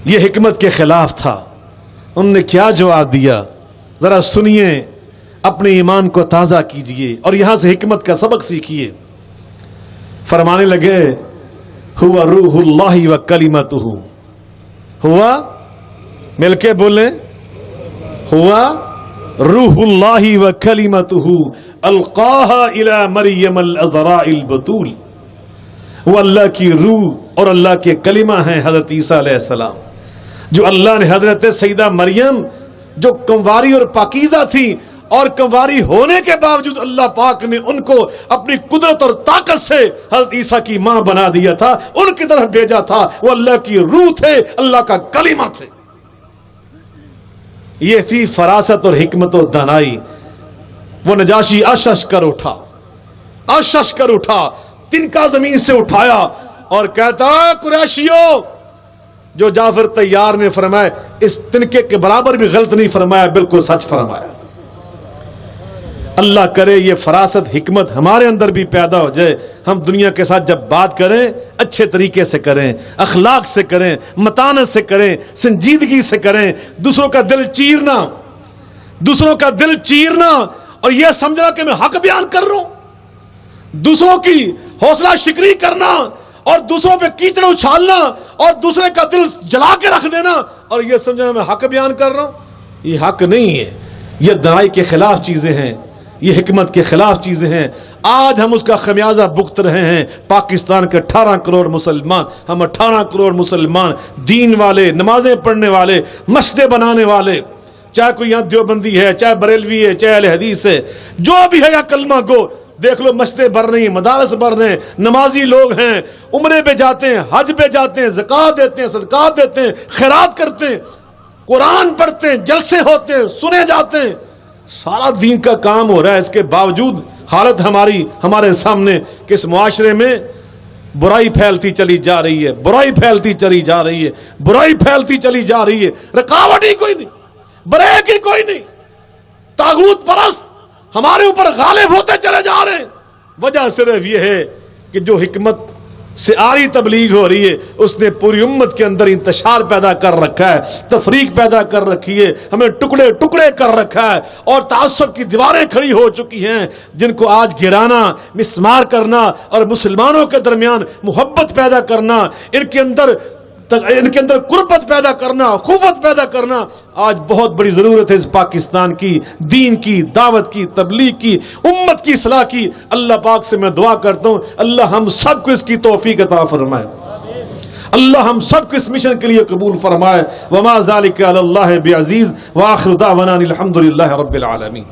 یہ حکمت کے خلاف تھا۔ انہوں نے کیا جواب دیا؟ ذرا سنیے، اپنے ایمان کو تازہ کیجئے اور یہاں سے حکمت کا سبق سیکھیے۔ فرمانے لگے ہوا روح اللہ و کلمتہ، ہوا مل کے بولیں، ہوا روح اللہ و کلمتہ القاها الى مریم العذراء البتول، وہ اللہ کی روح اور اللہ کے کلمہ ہیں حضرت عیسیٰ علیہ السلام، جو اللہ نے حضرت سیدہ مریم جو کنواری اور پاکیزہ تھی اور کنواری ہونے کے باوجود اللہ پاک نے ان کو اپنی قدرت اور طاقت سے حضرت عیسیٰ کی ماں بنا دیا تھا، ان کی طرف بھیجا تھا، وہ اللہ کی روح تھے، اللہ کا کلمہ تھے۔ یہ تھی فراست اور حکمت و دانائی۔ وہ نجاشی اشش کر اٹھا، اشش کر اٹھا، تنکا زمین سے اٹھایا اور کہتا قریشیو، جو جعفر طیار نے فرمایا اس تنکے کے برابر بھی غلط نہیں فرمایا، بالکل سچ فرمایا۔ اللہ کرے یہ فراست حکمت ہمارے اندر بھی پیدا ہو جائے، ہم دنیا کے ساتھ جب بات کریں اچھے طریقے سے کریں، اخلاق سے کریں، متانت سے کریں، سنجیدگی سے کریں، دوسروں کا دل چیرنا، دوسروں کا دل چیرنا اور یہ سمجھنا کہ میں حق بیان کر رہا ہوں، دوسروں کی حوصلہ شکنی کرنا اور دوسروں پہ کیچڑ اچھالنا اور دوسرے کا دل جلا کے رکھ دینا اور یہ سمجھنا میں حق بیان کر رہا ہوں، یہ حق نہیں ہے، یہ دنائی کے خلاف چیزیں ہیں، یہ حکمت کے خلاف چیزیں ہیں۔ آج ہم اس کا خمیازہ بھگت رہے ہیں۔ پاکستان کے 18 کروڑ مسلمان، ہم 18 کروڑ مسلمان، دین والے، نمازیں پڑھنے والے، مسجدیں بنانے والے، چاہے کوئی یہاں دیوبندی ہے، چاہے بریلوی ہے، چاہے اہل حدیث ہے، جو بھی ہے یا کلمہ گو، دیکھ لو مسجدیں بھر رہی ہیں، مدارس بھر رہے ہیں، نمازی لوگ ہیں، عمرے پہ جاتے ہیں، حج پہ جاتے ہیں، زکوٰۃ دیتے ہیں، صدقات دیتے ہیں، خیرات کرتے ہیں، قرآن پڑھتے ہیں، جلسے ہوتے ہیں، سنے جاتے ہیں، سارا دین کا کام ہو رہا ہے۔ اس کے باوجود حالت ہمارے سامنے کہ اس معاشرے میں برائی پھیلتی چلی جا رہی ہے، برائی پھیلتی چلی جا رہی ہے، برائی پھیلتی چلی جا رہی ہے، رکاوٹ ہی کوئی نہیں، بریک ہی کوئی نہیں، طاغوت پرست ہمارے اوپر غالب ہوتے چلے جا رہے ہیں۔ وجہ صرف یہ ہے کہ جو حکمت سیاری تبلیغ ہو رہی ہے، اس نے پوری امت کے اندر انتشار پیدا کر رکھا ہے، تفریق پیدا کر رکھی ہے، ہمیں ٹکڑے ٹکڑے کر رکھا ہے، اور تعصب کی دیواریں کھڑی ہو چکی ہیں جن کو آج گرانا، مسمار کرنا اور مسلمانوں کے درمیان محبت پیدا کرنا، ان کے اندر قربت پیدا کرنا، قوت پیدا کرنا آج بہت بڑی ضرورت ہے اس پاکستان کی، دین کی، دعوت کی، تبلیغ کی، امت کی اصلاح کی۔ اللہ پاک سے میں دعا کرتا ہوں اللہ ہم سب کو اس کی توفیق عطا فرمائے، اللہ ہم سب کو اس مشن کے لیے قبول فرمائے۔ وما ذالک علی اللہ بعزیز، وآخر دعوانا الحمد للہ رب العالمین۔